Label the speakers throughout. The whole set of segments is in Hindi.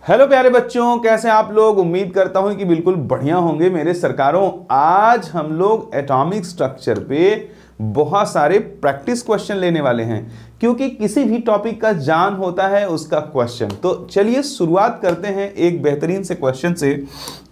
Speaker 1: हेलो प्यारे बच्चों, कैसे आप लोग। उम्मीद करता हूं कि बिल्कुल बढ़िया होंगे मेरे सरकारों। आज हम लोग एटॉमिक स्ट्रक्चर पे बहुत सारे प्रैक्टिस क्वेश्चन लेने वाले हैं, क्योंकि किसी भी टॉपिक का जान होता है उसका क्वेश्चन। तो चलिए शुरुआत करते हैं एक बेहतरीन से क्वेश्चन से।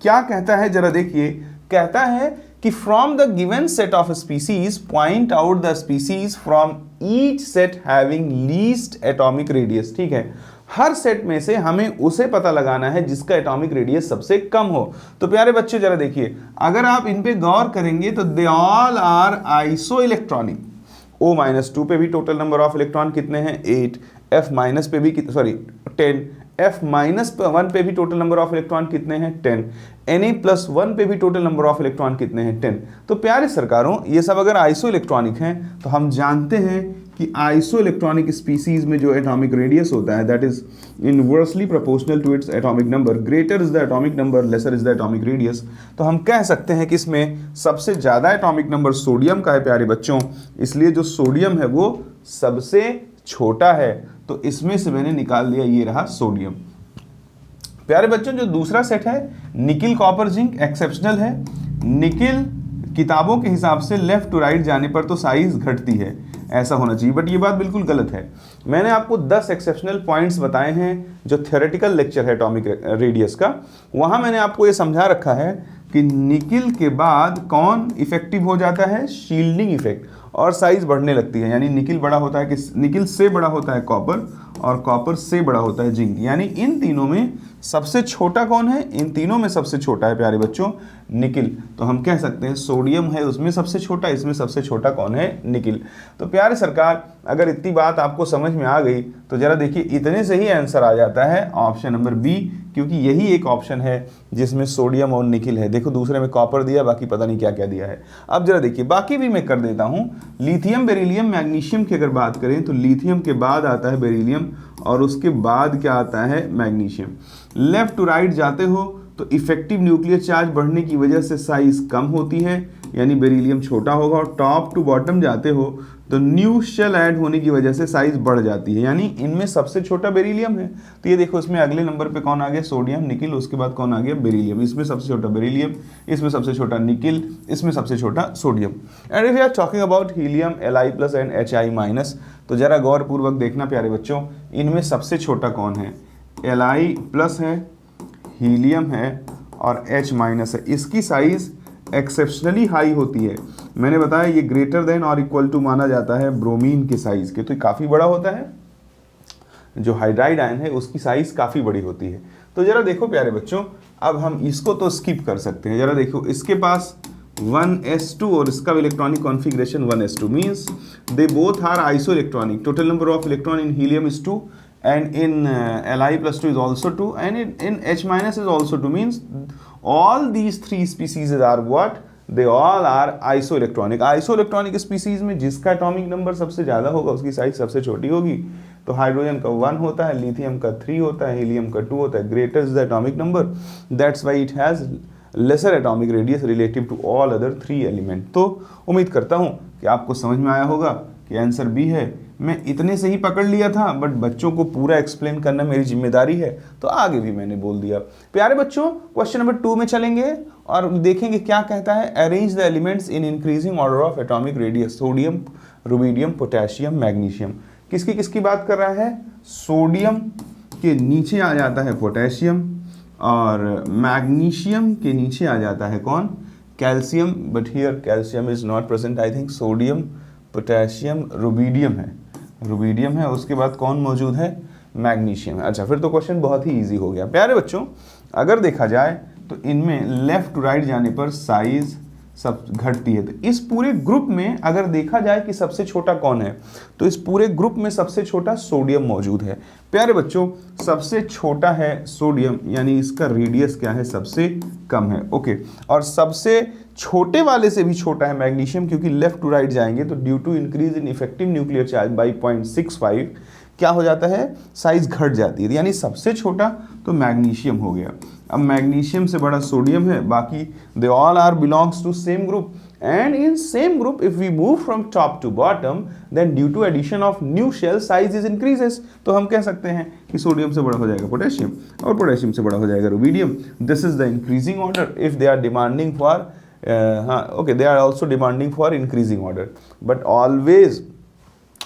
Speaker 1: क्या कहता है जरा देखिए। कहता है कि from the given set of species point out the species from each set having least atomic radius. ठीक है, हर सेट में से हमें उसे पता लगाना है जिसका एटॉमिक रेडियस सबसे कम हो। तो प्यारे बच्चों जरा देखिए, अगर आप इन पे गौर करेंगे तो they all are iso electronic. O-2 पे भी टोटल नंबर ऑफ इलेक्ट्रॉन कितने हैं 8, F- पे भी 10, F-1 पे भी टोटल नंबर ऑफ इलेक्ट्रॉन कितने हैं 10, Na+1 पे भी टोटल नंबर ऑफ इलेक्ट्रॉन कितने हैं 10। तो प्यारे सरकारों, ये सब अगर आइसो इलेक्ट्रॉनिक हैं तो हम जानते हैं कि आइसो इलेक्ट्रॉनिक स्पीसीज में जो एटॉमिक रेडियस होता है that is inversely proportional to its atomic number. Greater is the atomic number, lesser is the atomic radius. तो हम कह सकते हैं कि इसमें सबसे ज़्यादा एटॉमिक नंबर सोडियम का है प्यारे बच्चों, इसलिए जो सोडियम है वो सबसे छोटा है। तो इसमें से मैंने निकाल दिया, ये रहा सोडियम। प्यारे बच्चों, जो दूसरा सेट है निकिल कॉपर जिंक एक्सेप्शनल है। निकिल किताबों के हिसाब से लेफ्ट टू राइट जाने पर तो साइज घटती है, ऐसा होना चाहिए, बट ये बात बिल्कुल गलत है। मैंने आपको 10 एक्सेप्शनल पॉइंट्स बताए हैं जो थ्योरेटिकल लेक्चर है एटॉमिक रेडियस का। वहाँ मैंने आपको ये समझा रखा है कि निकिल के बाद कौन इफेक्टिव हो जाता है, शील्डिंग इफेक्ट, और साइज बढ़ने लगती है। यानी निकिल बड़ा होता है कि निकिल से बड़ा होता है कॉपर, और कॉपर से बड़ा होता है जिंक। यानी इन तीनों में सबसे छोटा कौन है, इन तीनों में सबसे छोटा है प्यारे बच्चों निकिल। तो हम कह सकते हैं सोडियम है उसमें सबसे छोटा, इसमें सबसे छोटा कौन है, निकिल। तो प्यारे सरकार, अगर इतनी बात आपको समझ में आ गई तो जरा देखिए, इतने से ही आंसर आ जाता है ऑप्शन नंबर बी, क्योंकि यही एक ऑप्शन है जिसमें सोडियम और निकिल है। देखो दूसरे में कॉपर दिया, बाकी पता नहीं क्या क्या दिया है। अब जरा देखिए, बाकी भी मैं कर देता हूँ। लिथियम, बेरिलियम, मैग्नीशियम की अगर बात करें तो लिथियम के बाद आता है बेरिलियम, और उसके बाद क्या आता है, मैग्नीशियम। लेफ्ट टू राइट जाते हो तो इफेक्टिव न्यूक्लियर चार्ज बढ़ने की वजह से साइज कम होती है, यानी बेरिलियम छोटा होगा। और टॉप टू बॉटम जाते हो तो न्यू शेल ऐड होने की वजह से साइज बढ़ जाती है, यानी इनमें सबसे छोटा बेरिलियम है। तो ये देखो, इसमें अगले नंबर पे कौन आ गया, सोडियम, निकिल, उसके बाद कौन आ गया, बेरिलियम। इसमें सबसे छोटा बेरिलियम, इसमें सबसे छोटा निकिल, इसमें सबसे छोटा sodium. And if you are talking about helium, Li+ and Hi-, तो जरा गौर पूर्वक देखना प्यारे बच्चों, इनमें सबसे छोटा कौन है, Li+ है, हीलियम है और H- है। इसकी साइज एक्सेप्शनली हाई होती है। मैंने बताया ये ग्रेटर देन और इक्वल टू माना जाता है ब्रोमीन के साइज के, तो ये काफ़ी बड़ा होता है। जो हाइड्राइड आयन है उसकी साइज काफ़ी बड़ी होती है। तो जरा देखो प्यारे बच्चों, अब हम इसको तो स्किप कर सकते हैं। जरा देखो, इसके पास 1s2 और इसका electronic configuration 1s2 means they both are iso इलेक्ट्रॉनिक। Total number of electron in helium is 2 and in Li+2 is also 2 and in H- is also 2, means all these three species are what, they all are isoelectronic। isoelectronic species में जिसका एटॉमिक नंबर सबसे ज़्यादा होगा उसकी साइज सबसे छोटी होगी। तो हाइड्रोजन का 1 होता है, लिथियम का 3 होता है, हीलियम का 2 होता है। Greater is the atomic number, that's why it has lesser atomic radius relative to all other 3 element. तो उम्मीद करता हूँ कि आपको समझ में आया होगा कि आंसर बी है। मैं इतने से ही पकड़ लिया था, बट बच्चों को पूरा एक्सप्लेन करना मेरी जिम्मेदारी है, तो आगे भी मैंने बोल दिया। प्यारे बच्चों, क्वेश्चन नंबर 2 में चलेंगे और देखेंगे क्या कहता है। Arrange the elements in increasing order of atomic radius, sodium, rubidium, potassium, magnesium. किसकी किसकी बात कर रहा है, सोडियम के नीचे आ जाता है पोटेशियम, और मैग्नीशियम के नीचे आ जाता है कौन, calcium, but here calcium is not present. I think sodium, potassium, rubidium है, रुबिडियम है, उसके बाद कौन मौजूद है, मैग्नीशियम है। अच्छा, फिर तो क्वेश्चन बहुत ही इजी हो गया। प्यारे बच्चों, अगर देखा जाए तो इनमें लेफ्ट टू राइट जाने पर साइज सब घटती है। तो इस पूरे ग्रुप में अगर देखा जाए कि सबसे छोटा कौन है, तो इस पूरे ग्रुप में सबसे छोटा सोडियम मौजूद है। प्यारे बच्चों, सबसे छोटा है सोडियम, यानी इसका रेडियस क्या है, सबसे कम है। ओके, और सबसे छोटे वाले से भी छोटा है मैग्नीशियम, क्योंकि लेफ्ट टू राइट जाएंगे तो due to increase in effective nuclear charge by 0.65 क्या हो जाता है, साइज घट जाती है। यानी सबसे छोटा तो मैग्नीशियम हो गया। अब मैग्नीशियम से बड़ा सोडियम है, बाकी they all are belongs to same group and in same group if we move from top to bottom then due to addition of new shell size is increases। तो हम कह सकते हैं कि सोडियम से बड़ा हो जाएगा पोटेशियम और पोटेशियम से बड़ा हो जाएगा rubidium. This is the increasing order if they are demanding for हाँ okay they are also demanding for increasing order but always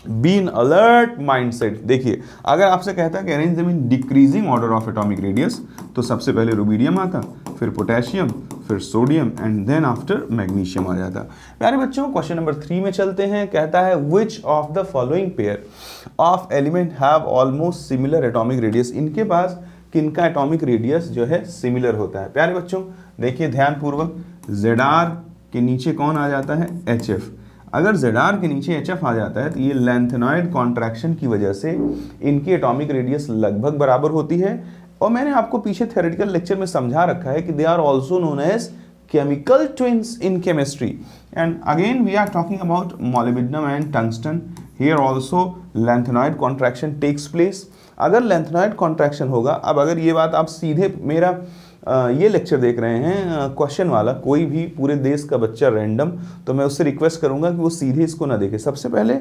Speaker 1: be in alert mindset. देखिए अगर आपसे कहता है कि arrange them in decreasing order of atomic radius तो सबसे पहले रुबीडियम आता, फिर पोटेशियम, फिर sodium and then after magnesium आ जाता। प्यारे बच्चों क्वेश्चन नंबर 3 में चलते हैं। कहता है which of the following pair of element have almost similar atomic radius. इनके पास किनका एटॉमिक रेडियस जो है सिमिलर होता है। प्यारे बच्चों देखिए ध्यानपूर्वक, Zr के नीचे कौन आ जाता है HF। अगर Zr के नीचे HF आ जाता है तो ये लेंथेनॉइड कॉन्ट्रैक्शन की वजह से इनकी एटॉमिक रेडियस लगभग बराबर होती है। और मैंने आपको पीछे थ्योरेटिकल लेक्चर में समझा रखा है कि they are also known as chemical twins in chemistry and again we are talking about molybdenum and tungsten। here also lanthanoid contraction takes place। अगर lanthanide contraction होगा, अब अगर ये बात आप सीधे मेरा ये लेक्चर देख रहे हैं क्वेश्चन वाला, कोई भी पूरे देश का बच्चा रैंडम, तो मैं उससे रिक्वेस्ट करूंगा कि वो सीधे इसको ना देखे। सबसे पहले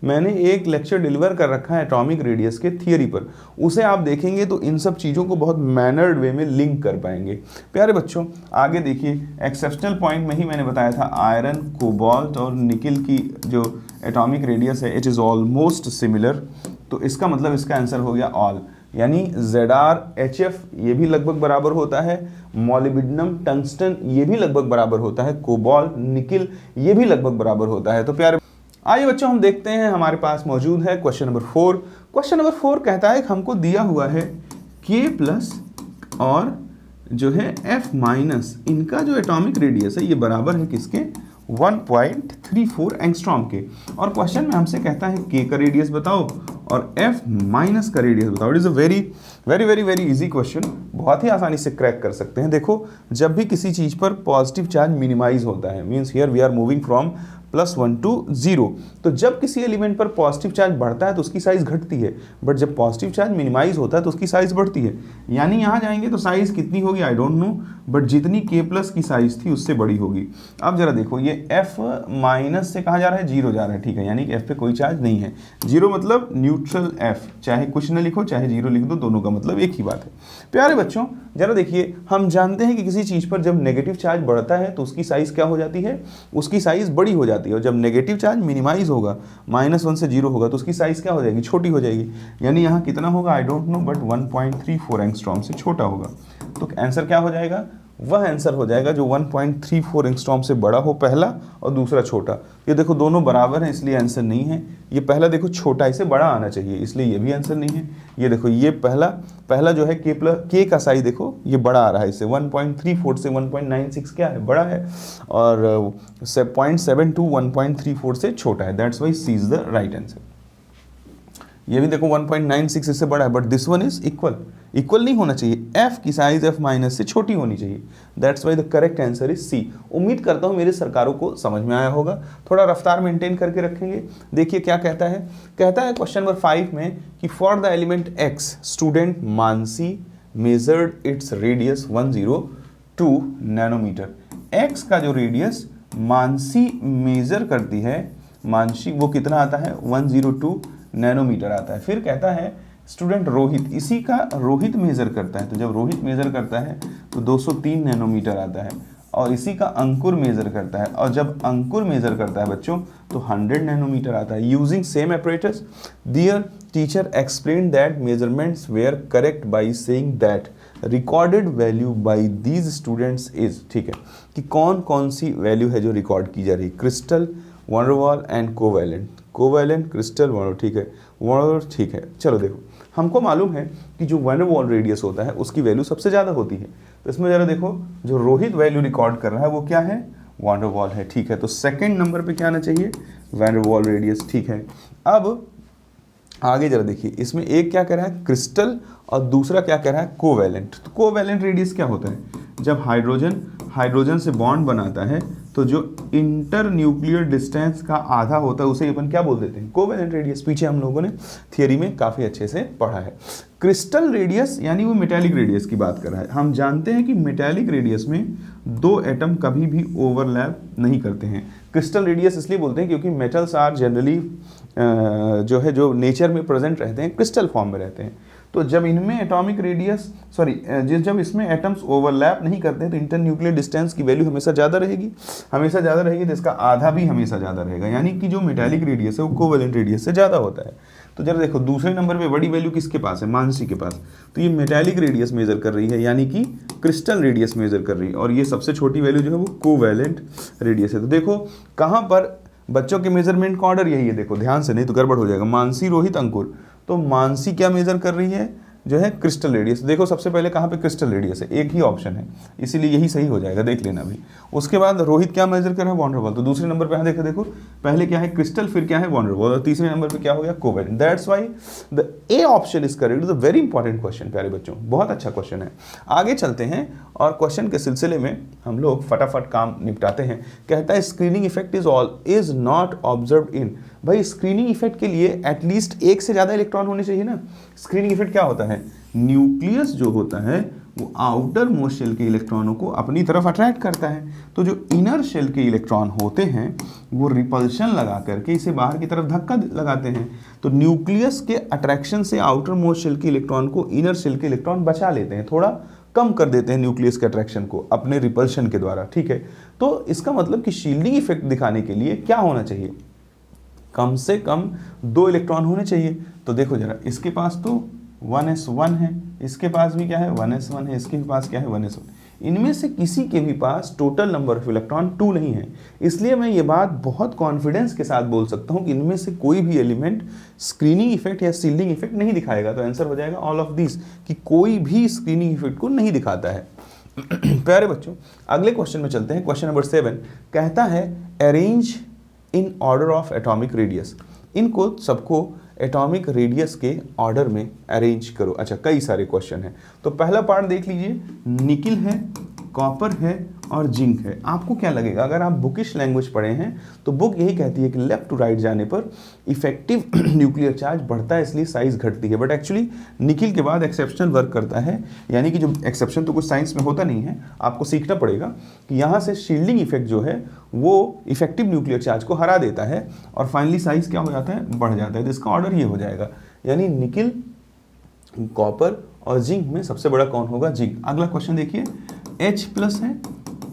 Speaker 1: मैंने एक लेक्चर डिलीवर कर रखा है एटॉमिक रेडियस के थियरी पर, उसे आप देखेंगे तो इन सब चीज़ों को बहुत मैनर्ड वे में लिंक कर पाएंगे। प्यारे बच्चों आगे देखिए, एक्सेप्शनल पॉइंट में ही मैंने बताया था आयरन, कोबाल्ट और निकिल की जो एटॉमिक रेडियस है इट इज़ ऑलमोस्ट सिमिलर। तो इसका मतलब इसका आंसर हो गया ऑल, यानी Zr HF ये भी लगभग बराबर होता है, मॉलिब्डेनम टंगस्टन ये भी लगभग बराबर होता है, कोबाल्ट निकिल ये भी लगभग बराबर होता है। तो प्यारे आइए बच्चों हम देखते हैं हमारे पास मौजूद है क्वेश्चन नंबर 4। क्वेश्चन नंबर 4 कहता है कि हमको दिया हुआ है K+ और जो है F-, इनका जो एटॉमिक रेडियस है ये बराबर है किसके, 1.34 एंगस्ट्रॉम के। और क्वेश्चन में हमसे कहता है K का रेडियस बताओ और F- का रेडियस बताओ। It is a very very very very easy question, बहुत ही आसानी से क्रैक कर सकते हैं। देखो जब भी किसी चीज़ पर पॉजिटिव चार्ज मिनिमाइज होता है, means here we are moving from +1 to 0, तो जब किसी एलिमेंट पर पॉजिटिव चार्ज बढ़ता है तो उसकी साइज घटती है, बट जब पॉजिटिव चार्ज मिनिमाइज होता है तो उसकी साइज बढ़ती है। यानी यहाँ जाएंगे तो साइज कितनी होगी आई डोंट नो, बट जितनी K+ की साइज थी उससे बड़ी होगी। अब जरा देखो ये F- से कहाँ जा रहा है, 0 जा रहा है, ठीक है, यानी कि F पे कोई चार्ज नहीं है। 0 मतलब न्यूट्रल F, चाहे कुछ न लिखो चाहे 0 लिख दो, दोनों का मतलब एक ही बात है। प्यारे बच्चों जरा देखिए, हम जानते हैं कि किसी चीज़ पर जब नेगेटिव चार्ज बढ़ता है तो उसकी साइज क्या हो जाती है, उसकी साइज बड़ी हो जाती है, और जब नेगेटिव चार्ज मिनिमाइज होगा, -1 से 0 होगा, तो उसकी साइज क्या हो जाएगी, छोटी हो जाएगी। यानी यहाँ कितना होगा I don't know, but 1.34 angstrom से छोटा होगा। तो आंसर क्या हो जाएगा, वह आंसर हो जाएगा जो 1.34 एंगस्ट्रॉम से बड़ा हो पहला और दूसरा छोटा। ये देखो दोनों बराबर हैं इसलिए आंसर नहीं है। ये पहला देखो छोटा, इसे बड़ा आना चाहिए, इसलिए ये भी आंसर नहीं है। ये देखो ये पहला जो है K का साइज देखो ये बड़ा आ रहा है, इससे 1.34 से 1.96 क्या है, बड़ा है, और 0.72 1.34 से छोटा है। That's why C is the right answer. ये भी देखो 1.96 इससे बड़ा है, but this one is equal नहीं होना चाहिए, F की साइज F- से छोटी होनी चाहिए। That's why the correct answer is C। उम्मीद करता हूँ मेरे सरकारों को समझ में आया होगा, थोड़ा रफ्तार मेंटेन करके रखेंगे। देखिए क्या कहता है क्वेश्चन नंबर 5 में कि for the element X student Mansi measured its radius 102 nanometre. X का जो रेडियस मानसी मेजर करती है, मानसी वो कितना आता है 102 नैनोमीटर आता है। फिर कहता है स्टूडेंट रोहित, इसी का रोहित मेजर करता है, तो जब रोहित मेजर करता है तो 203 नैनोमीटर आता है, और इसी का अंकुर मेजर करता है, और जब अंकुर मेजर करता है बच्चों तो 100 नैनोमीटर आता है। Using same apparatus their teacher explain that measurements were correct by saying that recorded value by these students is. ठीक है, कि कौन कौन सी वैल्यू है जो रिकॉर्ड की जा रही, क्रिस्टल, वनडरवॉल एंड कोवैलेंट क्रिस्टल वनडर, ठीक है, वनडर, ठीक है। चलो देखो हमको मालूम है कि जो वनडरवॉल रेडियस होता है उसकी वैल्यू सबसे ज़्यादा होती है, तो इसमें ज़रा देखो जो रोहित वैल्यू रिकॉर्ड कर रहा है वो क्या है, वनडरवॉल है, ठीक है। तो सेकंड नंबर पे क्या आना चाहिए, वनडरवॉल रेडियस, ठीक है। अब आगे जरा देखिए, इसमें एक क्या कह रहा है क्रिस्टल और दूसरा क्या कह रहा है कोवैलेंट। तो कोवैलेंट रेडियस क्या होता है, जब हाइड्रोजन से बॉन्ड बनाता है तो जो इंटर न्यूक्लियर डिस्टेंस का आधा होता है उसे अपन क्या बोल देते हैं, कोवेलेंट रेडियस। पीछे हम लोगों ने थियरी में काफ़ी अच्छे से पढ़ा है। क्रिस्टल रेडियस यानी वो मेटालिक रेडियस की बात कर रहा है। हम जानते हैं कि मेटालिक रेडियस में दो एटम कभी भी ओवरलैप नहीं करते हैं। क्रिस्टल रेडियस इसलिए बोलते हैं क्योंकि मेटल्स आर जनरली जो नेचर में प्रेजेंट रहते हैं क्रिस्टल फॉर्म में रहते हैं। तो जब इनमें एटॉमिक रेडियस जब इसमें एटम्स ओवरलैप नहीं करते हैं तो इंटर न्यूक्लियर डिस्टेंस की वैल्यू हमेशा ज़्यादा रहेगी, तो इसका आधा भी हमेशा ज़्यादा रहेगा, यानी कि जो मेटालिक रेडियस है वो कोवेलेंट रेडियस से ज़्यादा होता है। तो जरा देखो दूसरे नंबर पे बड़ी वैल्यू किसके पास है, मानसी के पास। तो ये मेटालिक रेडियस मेजर कर रही है, यानी कि क्रिस्टल रेडियस मेजर कर रही है, और ये सबसे छोटी वैल्यू जो है वो कोवेलेंट रेडियस है। तो देखो कहाँ पर बच्चों के मेजरमेंट का ऑर्डर यही है, देखो ध्यान से नहीं तो गड़बड़ हो जाएगा। मानसी, रोहित, अंकुर। तो मानसी क्या मेजर कर रही है, जो है क्रिस्टल रेडियस। देखो सबसे पहले कहाँ पे क्रिस्टल रेडियस है, एक ही ऑप्शन है, इसीलिए यही सही हो जाएगा, देख लेना भी। उसके बाद रोहित क्या मेजर कर रहा है, वॉन्डरवॉल। तो दूसरे नंबर पे यहाँ देखो पहले क्या है क्रिस्टल, फिर क्या है वॉन्डरवॉल, और तीसरे नंबर पे क्या हो गया covalent. That's why the A option is correct. Is a very important question प्यारे बच्चों, बहुत अच्छा क्वेश्चन है। आगे चलते हैं और क्वेश्चन के सिलसिले में हम लोग फटाफट काम निपटाते हैं। कहता है screening effect is not observed in. भाई स्क्रीनिंग इफेक्ट के लिए एटलीस्ट एक से ज़्यादा इलेक्ट्रॉन होने चाहिए ना। स्क्रीनिंग इफेक्ट क्या होता है, न्यूक्लियस जो होता है वो आउटर मोस्ट शेल के इलेक्ट्रॉनों को अपनी तरफ अट्रैक्ट करता है। तो जो इनर शेल के इलेक्ट्रॉन होते हैं वो रिपल्शन लगा करके इसे बाहर की तरफ धक्का लगाते हैं। तो न्यूक्लियस के अट्रैक्शन से आउटर मोस्ट शेल के इलेक्ट्रॉन को इनर शेल के इलेक्ट्रॉन बचा लेते हैं, थोड़ा कम कर देते हैं न्यूक्लियस के अट्रैक्शन को अपने रिपल्शन के द्वारा। ठीक है, तो इसका मतलब कि शील्डिंग इफेक्ट दिखाने के लिए क्या होना चाहिए, कम से कम 2 इलेक्ट्रॉन होने चाहिए। तो देखो जरा, इसके पास तो 1s1 है, इसके पास भी क्या है 1s1 है, इसके पास क्या है 1s1। इनमें से किसी के भी पास टोटल नंबर ऑफ इलेक्ट्रॉन 2 नहीं है। इसलिए मैं ये बात बहुत कॉन्फिडेंस के साथ बोल सकता हूँ कि इनमें से कोई भी एलिमेंट स्क्रीनिंग इफेक्ट या शील्डिंग इफेक्ट नहीं दिखाएगा। तो आंसर हो जाएगा ऑल ऑफ दिस, कि कोई भी स्क्रीनिंग इफेक्ट को नहीं दिखाता है। प्यारे बच्चों अगले क्वेश्चन में चलते हैं। क्वेश्चन नंबर 7 कहता है arrange in order of atomic radius. इनको सबको एटॉमिक रेडियस के ऑर्डर में अरेंज करो। अच्छा, कई सारे क्वेश्चन हैं। तो पहला पार्ट देख लीजिए, निकिल है, कॉपर है और जिंक है। आपको क्या लगेगा, अगर आप बुकिश लैंग्वेज पढ़े हैं तो बुक यही कहती है कि लेफ्ट टू राइट जाने पर इफेक्टिव न्यूक्लियर चार्ज बढ़ता है, इसलिए साइज घटती है। बट एक्चुअली निकिल के बाद एक्सेप्शनल वर्क करता है, यानी कि जो एक्सेप्शन तो कुछ साइंस में होता नहीं है, आपको सीखना पड़ेगा कि यहाँ से शील्डिंग इफेक्ट जो है वो इफेक्टिव न्यूक्लियर चार्ज को हरा देता है और फाइनली साइज क्या हो जाता है, बढ़ जाता है। तो इसका ऑर्डर ये हो जाएगा, यानी निकिल, कॉपर और जिंक में सबसे बड़ा कौन होगा, जिंक। अगला क्वेश्चन देखिए, H प्लस है,